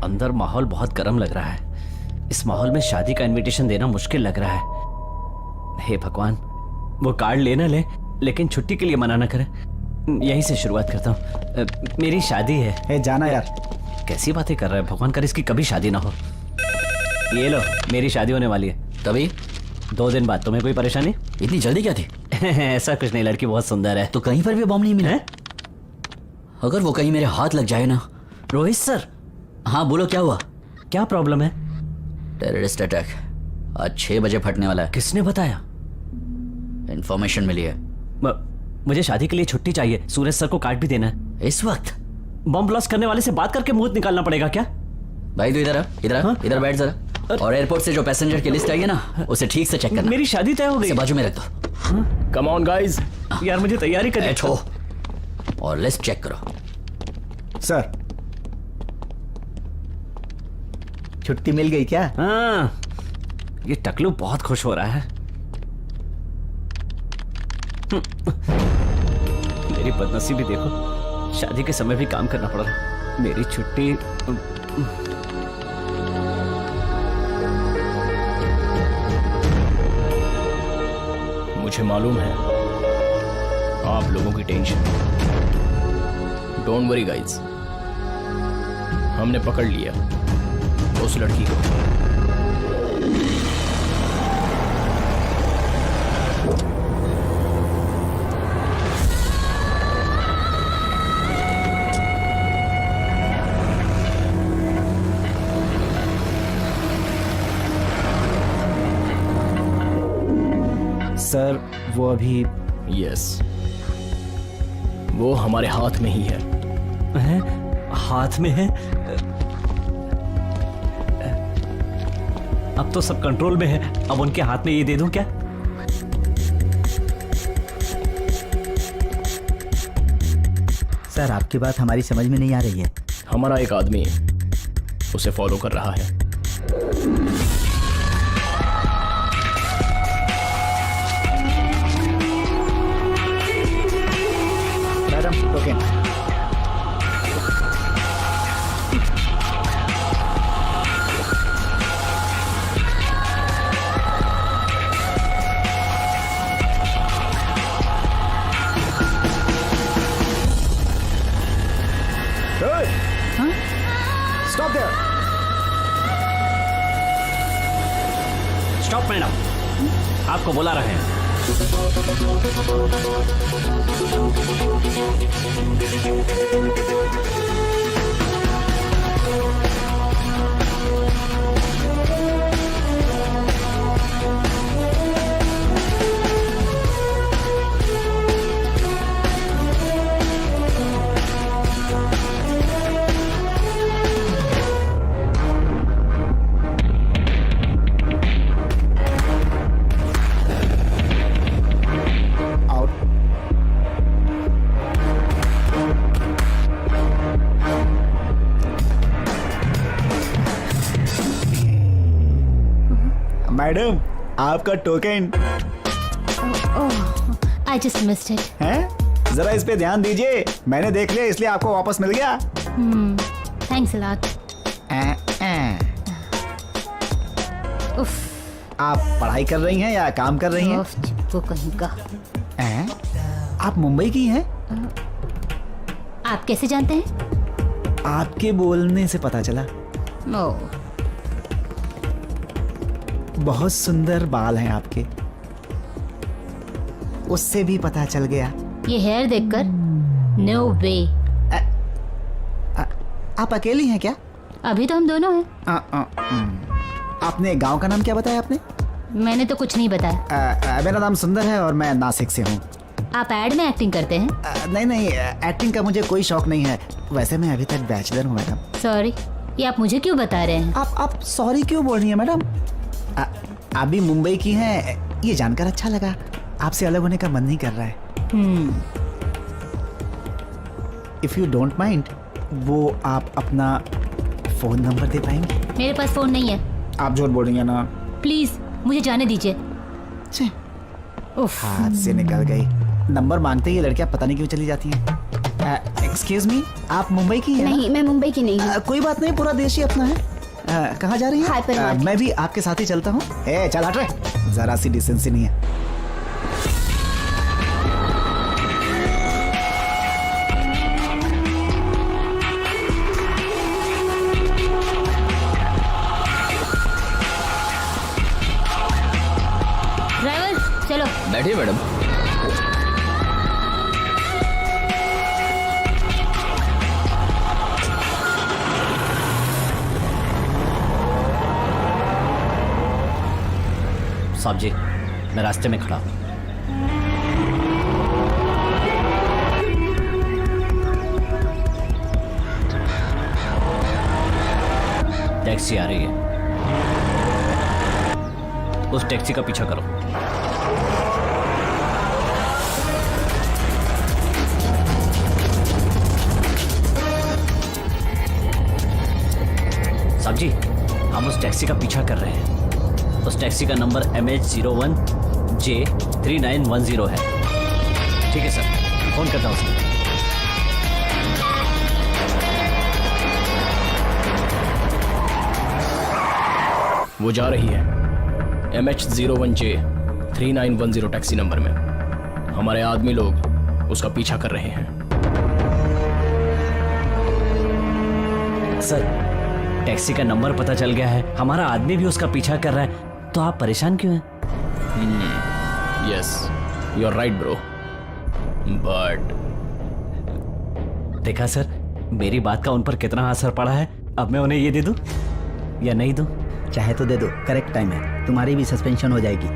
अंदर माहौल बहुत गर्म लग रहा है। इस माहौल में शादी का इनविटेशन देना मुश्किल लग रहा है। हे भगवान, वो कार्ड लेना ले लेकिन छुट्टी के लिए मना ना करे। यहीं से शुरुआत करता हूँ। मेरी शादी है। ए, जाना यार। कैसी बातें कर रहा है, भगवान कर इसकी कभी शादी ना हो। ये लो, मेरी शादी होने वाली है। तभी 2 दिन बाद। तुम्हें कोई परेशानी? इतनी जल्दी क्या थी? ऐसा कुछ नहीं, लड़की बहुत सुंदर है। तो कहीं पर भी बॉम्ब नहीं मिला? हैं? अगर वो कहीं मेरे हाथ लग जाए ना। रोहित सर। हाँ बोलो, क्या हुआ? क्या प्रॉब्लम है? टेररिस्ट अटैक आज 6 बजे फटने वाला है। किसने बताया? इंफॉर्मेशन मिली है। मुझे शादी के लिए छुट्टी चाहिए। सूरज सर को कार्ड भी देना है। इस वक्त? बम ब्लास्ट करने वाले से बात करके मुहूर्त निकालना पड़ेगा क्या? भाई तू इधर आ, इधर आ, हाँ? इधर बैठ जरा। और एयरपोर्ट से जो पैसेंजर की लिस्ट आई है ना, उसे ठीक से चेक करना। मेरी शादी तय हो गई। इसे बाजू में रख दो। Come on guys. यार मुझे तैयारी करनी। बैठो और लिस्ट चेक करो। सर, छुट्टी मिल गई क्या? हाँ, ये टकलू बहुत खुश हो रहा है। मेरी बदनसीबी देखो, शादी के समय भी काम करना पड़ रहा है। मेरी छुट्टी। मुझे मालूम है आप लोगों की टेंशन। डोंट वरी गाइस, हमने पकड़ लिया उस लड़की को। सर वो अभी यस, वो हमारे हाथ में ही है। है? हाथ में है? अब तो सब कंट्रोल में है, अब उनके हाथ में ये दे दूं क्या? सर आपकी बात हमारी समझ में नहीं आ रही है। हमारा एक आदमी उसे फॉलो कर रहा है। Madam token. Stop there. Stop madam, आपको बुला रहे हैं। Out. मैडम आपका token I just missed it. है, जरा इस पे ध्यान दीजिए। मैंने देख लिया इसलिए आपको वापस मिल गया। Thanks a lot. उफ, आप पढ़ाई कर रही हैं या काम कर रही हैं? उफ, चिपको कहीं का। आप मुंबई की हैं? आप कैसे जानते हैं? आपके बोलने से पता चला। ओह, बहुत सुंदर बाल हैं आपके, उससे भी पता चल गया। ये हेयर देखकर नो वे। आप अकेली हैं क्या? अभी तो हम दोनों हैं। आपने गांव का नाम क्या बताया आपने? मैंने तो कुछ नहीं बताया। मेरा नाम सुंदर है और मैं नासिक से हूँ। आप एड में एक्टिंग करते हैं? नहीं नहीं, एक्टिंग का मुझे कोई शौक नहीं है। वैसे मैं अभी तक बैचलर हूँ मैडम। सॉरी, ये आप मुझे क्यों बता रहे हैं? आप सॉरी क्यों बोल रही हैं मैडम? आप भी मुंबई की हैं, ये जानकर अच्छा लगा। आपसे अलग होने का मन नहीं कर रहा है। इफ यू डोंट माइंड, वो आप अपना फोन नंबर दे पाएंगे? मेरे पास फोन नहीं है। आप झूठ बोल रही हैं ना? प्लीज मुझे जाने दीजिए। छे, उफ, हाथ से निकल गई। नंबर मांगते ही ये लड़कियां पता नहीं क्यों चली जाती हैं। एक्सक्यूज मी, आप मुंबई की हैं? नहीं, मैं मुंबई की नहीं हूँ। कोई बात नहीं, पूरा देश ही अपना है। कहाँ जा रही हैं? Hyper market. मैं भी आपके साथ ही चलता हूँ। चल हट रहे, जरा सी डिसेंसी नहीं है। ड्राइवर चलो। बैठिए मैडम। साहब जी, मैं रास्ते में खड़ा हूँ। टैक्सी आ रही है, उस टैक्सी का पीछा करो। साहब जी, हम उस टैक्सी का पीछा कर रहे हैं। उस टैक्सी का नंबर MH01J3910 है। ठीक है सर, फोन करता हूँ सर। वो जा रही है MH01J3910 टैक्सी नंबर में। हमारे आदमी लोग उसका पीछा कर रहे हैं। सर, टैक्सी का नंबर पता चल गया है, हमारा आदमी भी उसका पीछा कर रहा है, तो आप परेशान क्यों हैं? Yes, you are right bro, but देखा सर, मेरी बात का उन पर कितना असर पड़ा है। अब मैं उन्हें ये दे दूं या नहीं दूं? चाहे तो दे दो, करेक्ट टाइम है, तुम्हारी भी सस्पेंशन हो जाएगी।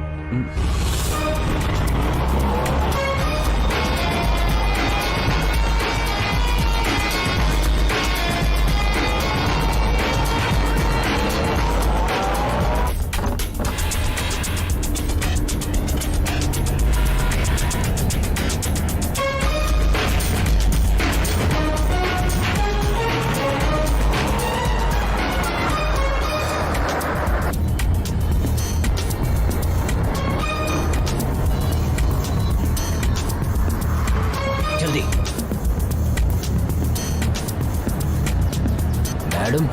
मैडम,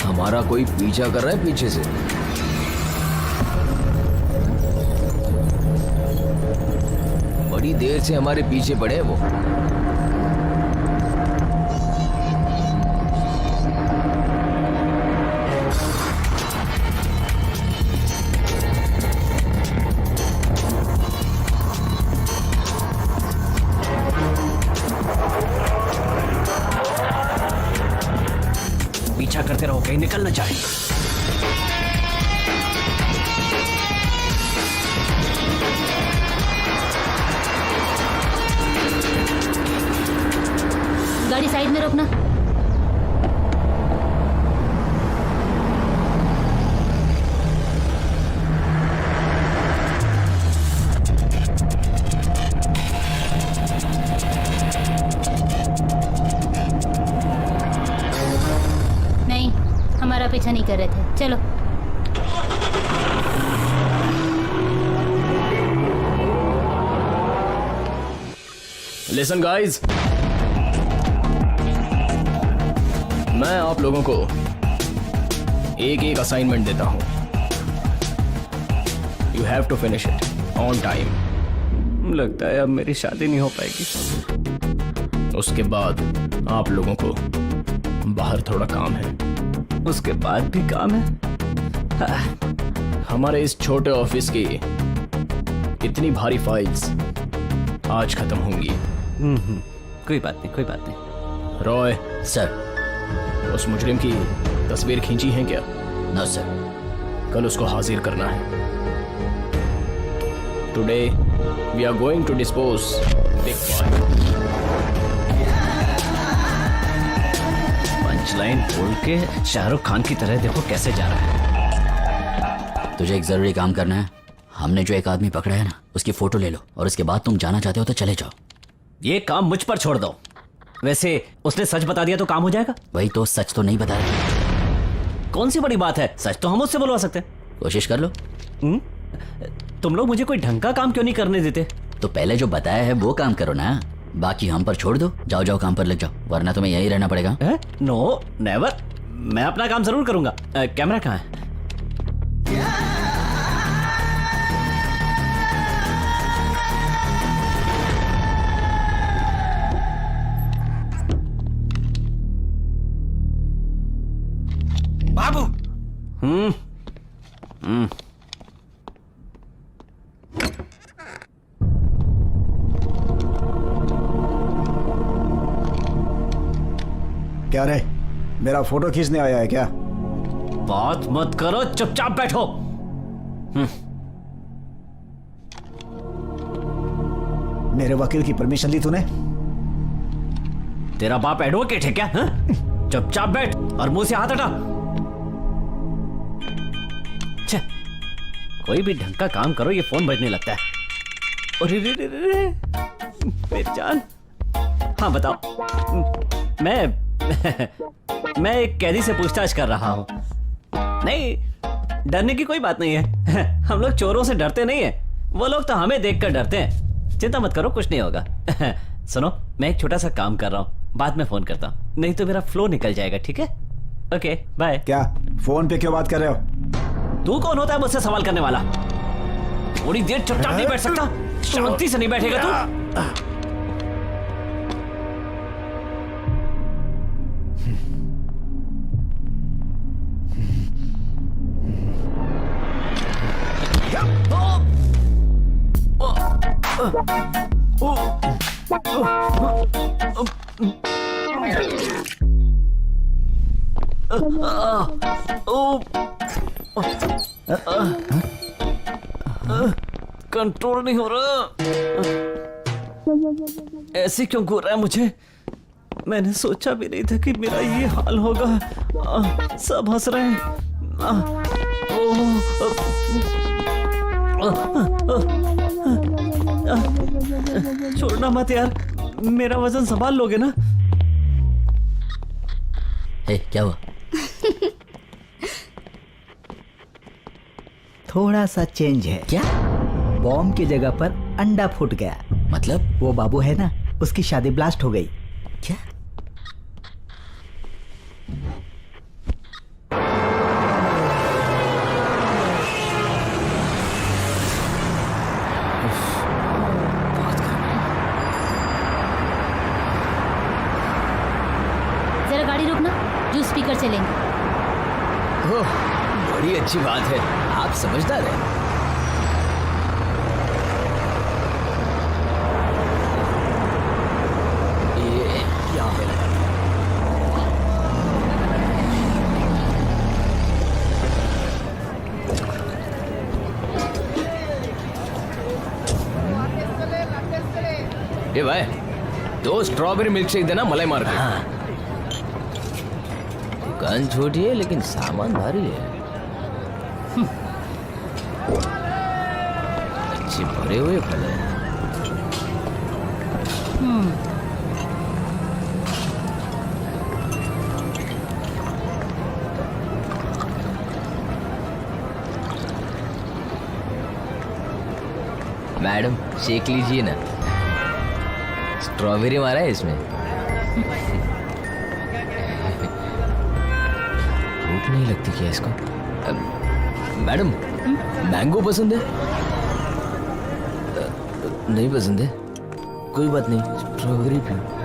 हमारा कोई पीछा कर रहा है पीछे से। बड़ी देर से हमारे पीछे पड़े हैं वो। पीछा करते रहो, कहीं निकल न जाए। गाड़ी साइड में रोकना। नहीं, हमारा पीछा नहीं कर रहे थे। चलो। लिसन गाइस, मैं आप लोगों को एक एक असाइनमेंट देता हूं। You have to finish it on time. लगता है अब मेरी शादी नहीं हो पाएगी। उसके बाद आप लोगों को बाहर थोड़ा काम है। उसके बाद भी काम है। हमारे इस छोटे ऑफिस की इतनी भारी फाइल्स आज खत्म होंगी। कोई बात नहीं, कोई बात नहीं। रॉय, सर। उस मुजरिम की तस्वीर खींची है क्या? No sir. कल उसको हाजिर करना है। Today we are going to dispose big file. Punchline बोल के शाहरुख खान की तरह देखो कैसे जा रहा है। तुझे एक जरूरी काम करना है। हमने जो एक आदमी पकड़ा है ना, उसकी फोटो ले लो और उसके बाद तुम जाना चाहते हो तो चले जाओ। ये काम मुझ पर छोड़ दो। वैसे उसने सच बता दिया तो काम हो जाएगा? वही तो, सच तो नहीं बताया। कौन सी बड़ी बात है, सच तो हम उससे बुलवा सकते हैं। कोशिश कर लो। तुम लोग मुझे कोई ढंग का काम क्यों नहीं करने देते? तो पहले जो बताया है वो काम करो ना, बाकी हम पर छोड़ दो। जाओ जाओ, काम पर लग जाओ, वरना तुम्हें यहीं रहना पड़ेगा। नो नेवर, मैं अपना काम जरूर करूंगा। कैमरा कहाँ है? बाबू। क्या रे, मेरा फोटो खींचने आया है क्या? बात मत करो, चुपचाप बैठो। मेरे वकील की परमिशन ली तूने? तेरा बाप एडवोकेट है क्या? चुपचाप बैठ और मुंह से हाथ हटा। छे, कोई भी ढंग का काम करो, ये फोन बजने लगता है। अरे रे रे रे रे, मेरी जान। हाँ बताओ। मैं एक कैदी से पूछताछ कर रहा हूं। नहीं, डरने की कोई बात नहीं है। हम लोग चोरों से डरते नहीं है, वो लोग तो हमें देखकर डरते हैं। चिंता मत करो, कुछ नहीं होगा। सुनो, मैं एक छोटा सा काम कर रहा हूँ, बाद में फोन करता हूँ, नहीं तो मेरा फ्लो निकल जाएगा। ठीक है, ओके बाय। क्या फोन पे क्यों बात कर रहे हो? तू कौन होता है मुझसे सवाल करने वाला? थोड़ी देर चुपचाप नहीं बैठ सकता? शांति से नहीं बैठेगा तू? कंट्रोल नहीं हो रहा। ऐसे क्यों घूर रहा है मुझे? मैंने सोचा भी नहीं था कि मेरा ये हाल होगा। सब हंस रहे हैं। छोड़ना मत यार, मेरा वजन संभाल लोगे ना? हे, क्या हुआ? थोड़ा सा चेंज है। क्या? बॉम्ब की जगह पर अंडा फूट गया। मतलब? वो बाबू है ना, उसकी शादी ब्लास्ट हो गई। क्या? गाड़ी रोकना, जूस पीकर चलेंगे। ओह, बड़ी अच्छी बात है, आप समझदार हैं। ये यहाँ पे लगा। ये भाई, 2 स्ट्रॉबेरी मिल्क शेक देना, मलाई मार के। हाँ। दुकान छोटी है लेकिन सामान भारी है। अच्छे भरे हुए फल है। मैडम शेक लीजिए ना, स्ट्रॉबेरी मारा है इसमें। भूख नहीं लगती क्या इसको? मैडम, मैंगो पसंद है? नहीं पसंद है? कोई बात नहीं, स्ट्रॉबेरी पियो।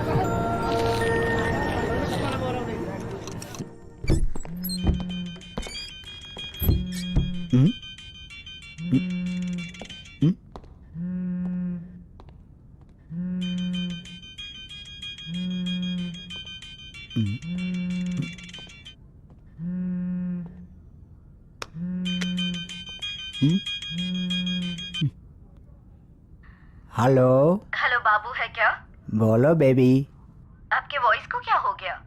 हेलो हेलो बाबू, है क्या? बोलो बेबी। आपके वॉइस को क्या हो गया?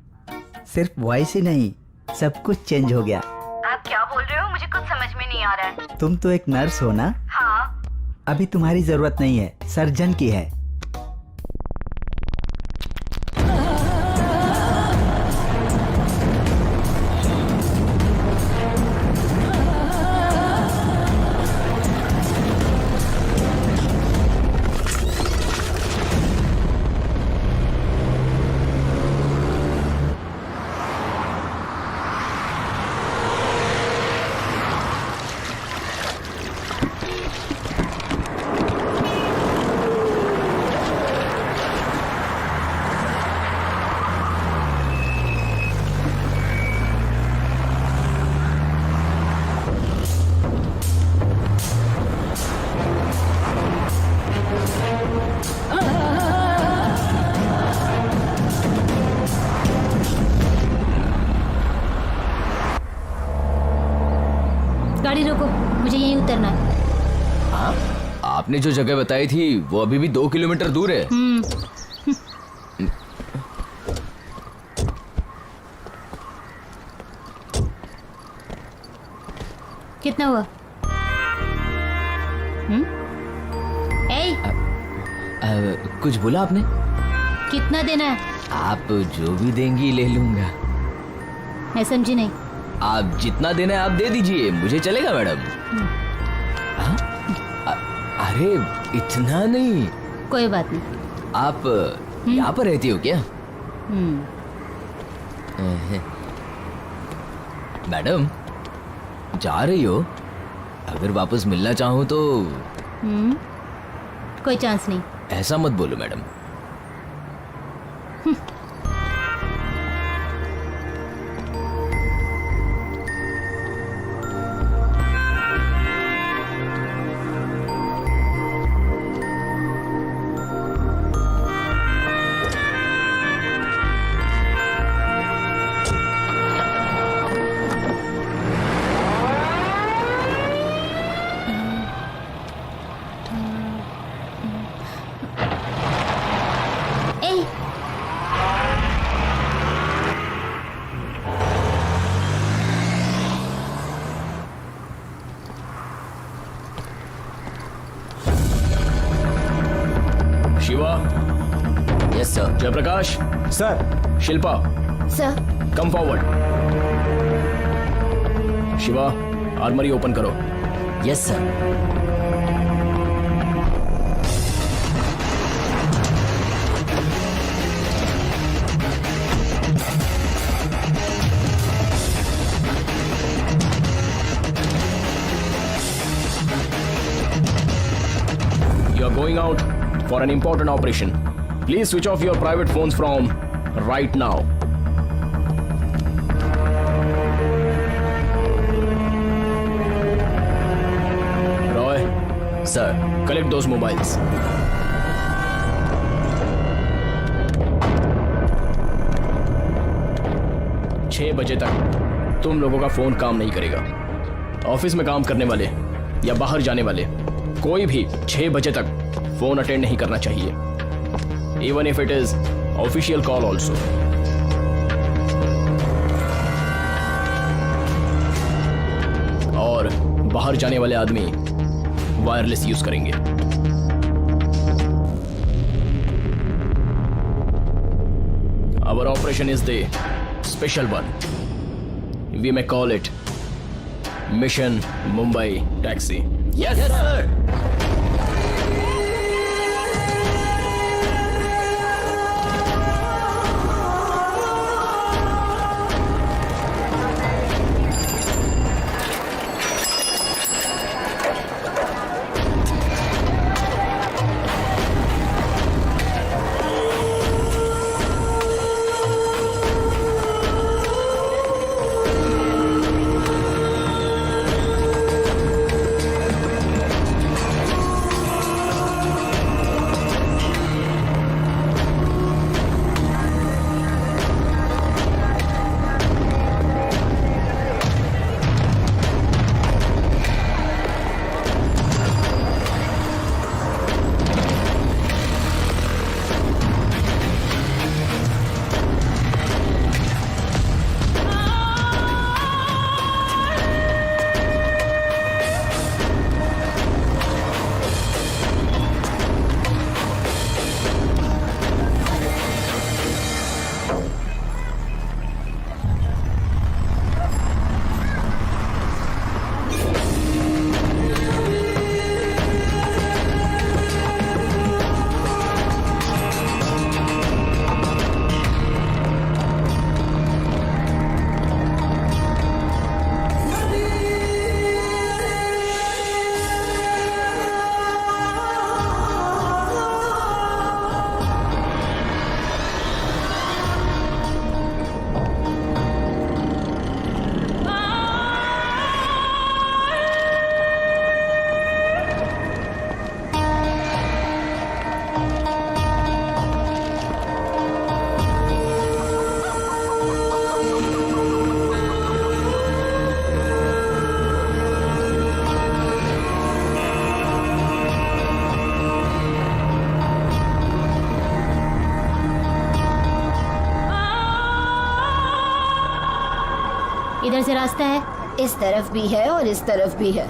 सिर्फ वॉइस ही नहीं, सब कुछ चेंज हो गया। आप क्या बोल रहे हो? मुझे कुछ समझ में नहीं आ रहा है। तुम तो एक नर्स हो ना? हाँ। अभी तुम्हारी जरूरत नहीं है, सर्जन की है। गाड़ी रोको, मुझे यहीं उतरना है। हाँ, आपने जो जगह बताई थी वो अभी भी 2 किलोमीटर दूर है। कितना हुआ? ए, कुछ बोला आपने? कितना देना है? आप जो भी देंगी ले लूंगा। मैं समझी नहीं। आप जितना देना है आप दे दीजिए, मुझे चलेगा मैडम। हाँ? अरे इतना नहीं। कोई बात नहीं। आप यहाँ पर रहती हो क्या? मैडम, जा रही हो? अगर वापस मिलना चाहूँ तो? कोई चांस नहीं। ऐसा मत बोलो madam. Shiva. Yes sir. Jayaprakash. Sir. Shilpa, sir. Come forward. Shiva, armoury open करो। Yes sir. You are going out for an important operation. Please switch off your private phones from right now. Collect those mobiles. छह बजे तक तुम लोगों का phone काम नहीं करेगा। ऑफिस में काम करने वाले या बाहर जाने वाले कोई भी 6 बजे तक फोन अटेंड नहीं करना चाहिए, even if it is official call also. और बाहर जाने वाले आदमी वायरलेस यूज करेंगे। Our operation is the special one, we may call it mission Mumbai taxi. Yes sir. इधर से रास्ता है? इस तरफ भी है और इस तरफ भी है।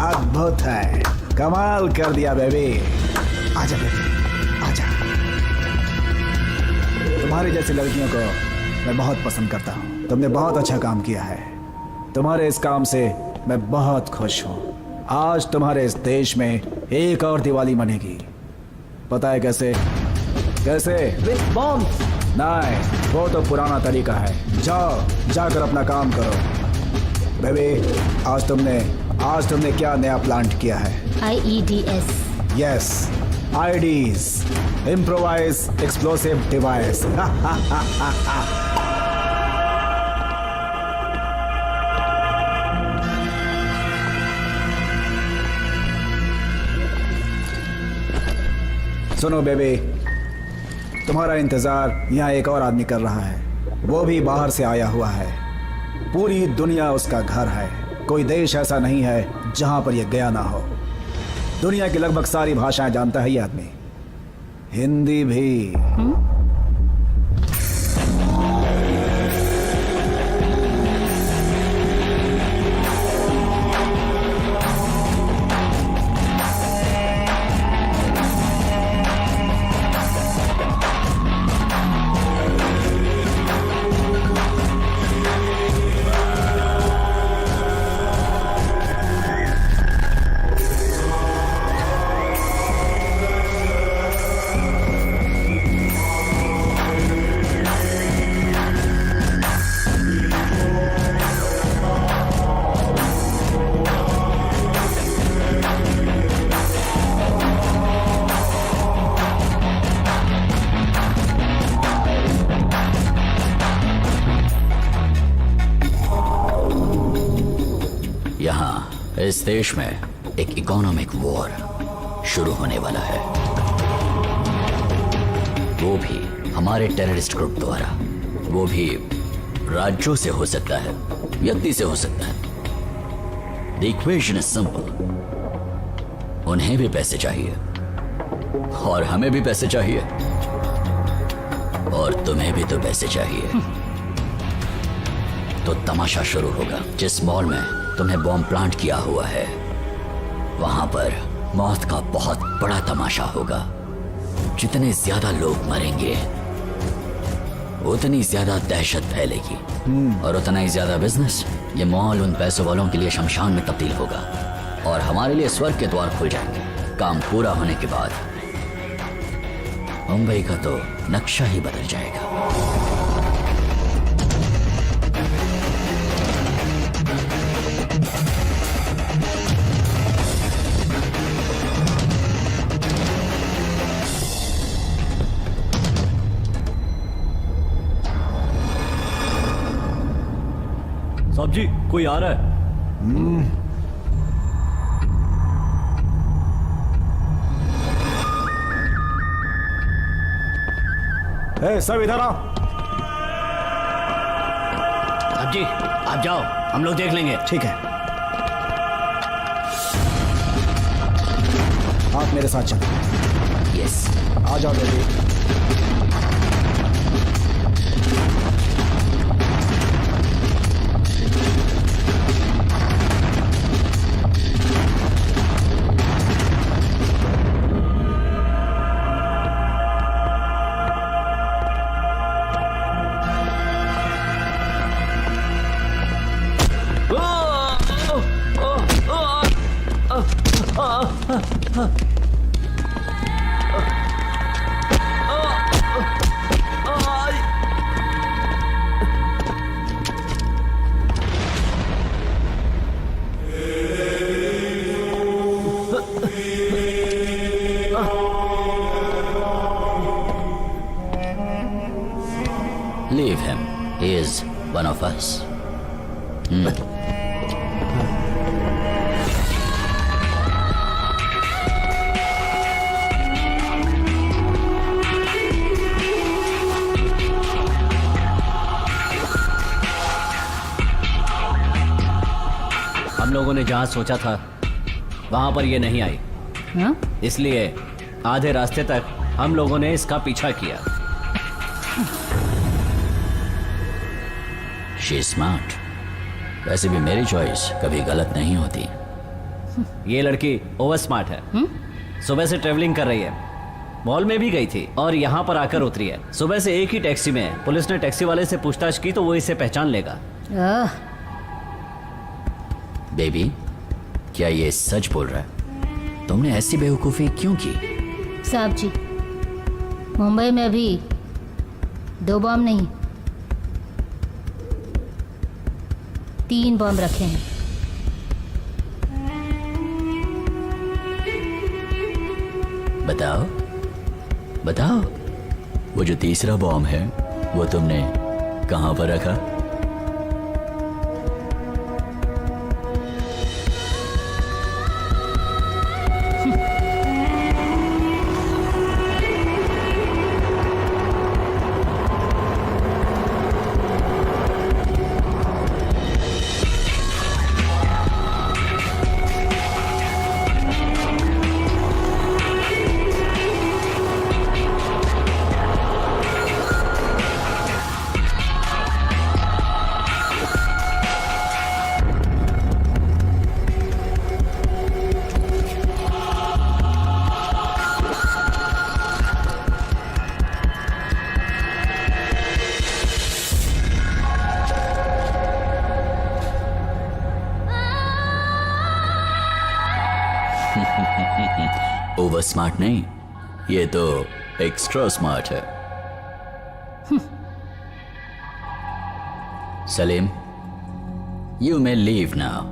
अद्भुत है, कमाल कर दिया बेबी। आजा बेबी, आजा। तुम्हारी जैसी लड़कियों को मैं बहुत पसंद करता हूँ। तुमने बहुत अच्छा काम किया है। तुम्हारे इस काम से मैं बहुत खुश हूँ। आज तुम्हारे इस देश में एक और दिवाली मनेगी। पता है कैसे? कैसे? With bomb. नहीं, वो तो पुराना तरीका है। जाओ, जाकर अपना काम करो। बेबी, आज तुमने क्या नया प्लांट किया है? IEDS। Yes, IDs, improvise explosive device. सुनो बेबी, तुम्हारा इंतजार यहाँ एक और आदमी कर रहा है। वो भी बाहर से आया हुआ है। पूरी दुनिया उसका घर है। कोई देश ऐसा नहीं है जहां पर यह गया ना हो। दुनिया की लगभग सारी भाषाएं जानता है ये आदमी, हिंदी भी। इस देश में एक इकोनॉमिक वॉर शुरू होने वाला है, वो भी हमारे टेररिस्ट ग्रुप द्वारा। वो भी राज्यों से हो सकता है, व्यक्ति से हो सकता है। The equation is simple. उन्हें भी पैसे चाहिए और हमें भी पैसे चाहिए और तुम्हें भी तो पैसे चाहिए। तो तमाशा शुरू होगा। जिस मॉल में तुमने बॉम्ब प्लांट किया हुआ है, वहां पर मौत का बहुत बड़ा तमाशा होगा। जितने ज्यादा लोग मरेंगे उतनी ज्यादा दहशत फैलेगी और उतना ही ज्यादा बिजनेस। ये मॉल उन पैसों वालों के लिए शमशान में तब्दील होगा और हमारे लिए स्वर्ग के द्वार खुल जाएंगे। काम पूरा होने के बाद मुंबई का तो नक्शा ही बदल जाएगा। साहब जी, कोई आ रहा है। सब इधर आओ। साहब जी, आप जाओ, हम लोग देख लेंगे। ठीक है, आप मेरे साथ चलो। यस, आ जाओ baby. Leave him. He is one of us. हम लोगों ने जहां सोचा था वहां पर ये नहीं आई। हाँ? इसलिए आधे रास्ते तक हम लोगों ने इसका पीछा किया। She is smart. वैसे भी मेरी चॉइस कभी गलत नहीं होती। ये लड़की ओवर स्मार्ट है। सुबह से ट्रेवलिंग कर रही है, मॉल में भी गई थी और यहाँ पर आकर उतरी है। सुबह से एक ही टैक्सी में है। पुलिस ने टैक्सी वाले से पूछताछ की तो वो इसे पहचान लेगा। बेबी, क्या ये सच बोल रहा है? तुमने ऐसी बेवकूफ़ी क्यों की? साहब जी, मुंबई में अभी 2 बॉम्ब नहीं 3 बॉम्ब रखे हैं। बताओ बताओ, वो जो तीसरा बॉम्ब है वो तुमने कहां पर रखा? ओवर स्मार्ट नहीं, ये तो एक्स्ट्रा स्मार्ट है। Salim, you may leave now.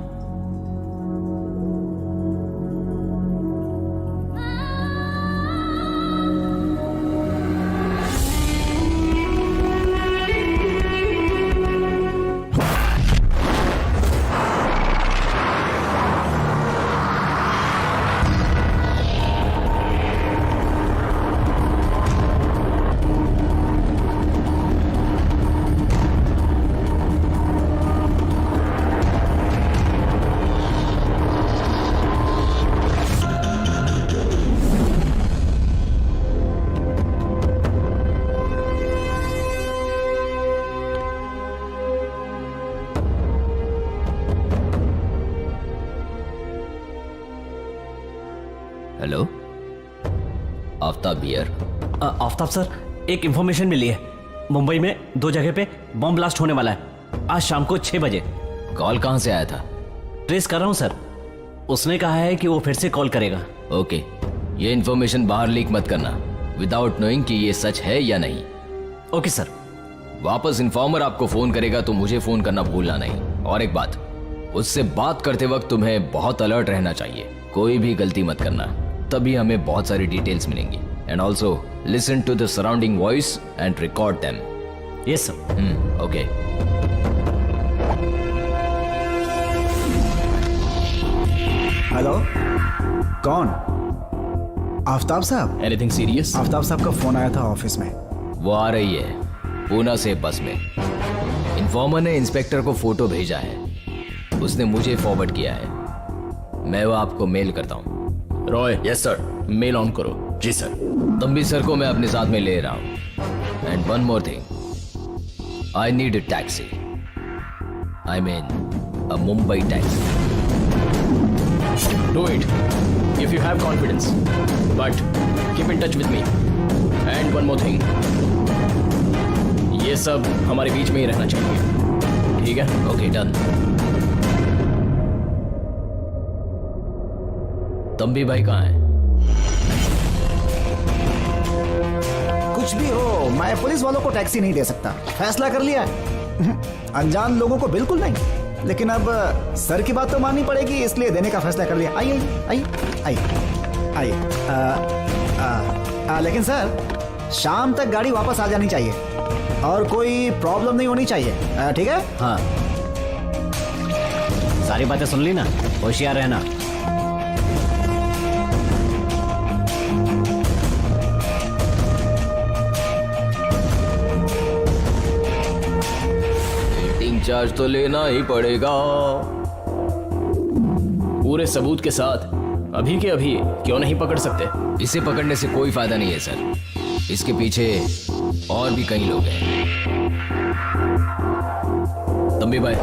Hello, Aftab बियर। आफ्ताब सर, एक इंफॉर्मेशन मिली है। मुंबई में 2 जगह पे बॉम्ब ब्लास्ट होने वाला है आज शाम को 6 बजे। कॉल कहां से आया था? ट्रेस कर रहा हूं सर। उसने कहा है कि वो फिर से कॉल करेगा। ओके, ये इन्फॉर्मेशन बाहर लीक मत करना विदाउट नोइंग कि ये सच है या नहीं। Okay sir. वापस इन्फॉर्मर आपको फोन करेगा तो मुझे फोन करना भूलना नहीं। और एक बात, उससे बात करते वक्त तुम्हें बहुत अलर्ट रहना चाहिए। कोई भी गलती मत करना, तभी हमें बहुत सारी डिटेल्स मिलेंगी। And also listen to the surrounding voice and record them. Yes sir. Okay. Hello, कौन? आफ्ताब साहब? Anything serious? आफ्ताब साहब का फोन आया था ऑफिस में। वो आ रही है पूना से बस में। इन्फॉर्मर ने इंस्पेक्टर को फोटो भेजा है, उसने मुझे फॉरवर्ड किया है। मैं वो आपको मेल करता हूँ। Roy, yes sir. Mail on करो। जी सर। तंबी सर को मैं अपने साथ में ले रहा हूँ। And one more thing, I need a taxi. I mean a Mumbai taxi. Do it if you have confidence, but keep in touch with me. And one more thing, ये सब हमारे बीच में ही रहना चाहिए, ठीक है? Okay, done. तंबी भाई कहाँ है? कुछ भी हो, मैं पुलिस वालों को टैक्सी नहीं दे सकता। फैसला कर लिया है। अनजान लोगों को बिल्कुल नहीं। लेकिन अब सर की बात तो माननी पड़ेगी, इसलिए देने का फैसला कर लिया। आइए आइए आइए आइए। लेकिन सर, शाम तक गाड़ी वापस आ जानी चाहिए और कोई प्रॉब्लम नहीं होनी चाहिए, ठीक है? हाँ, सारी बातें सुन ली ना, होशियार रहना। चार्ज तो लेना ही पड़ेगा। पूरे सबूत के साथ अभी के अभी क्यों नहीं पकड़ सकते? इसे पकड़ने से कोई फायदा नहीं है सर, इसके पीछे और भी कई लोग हैं। तंबी भाई,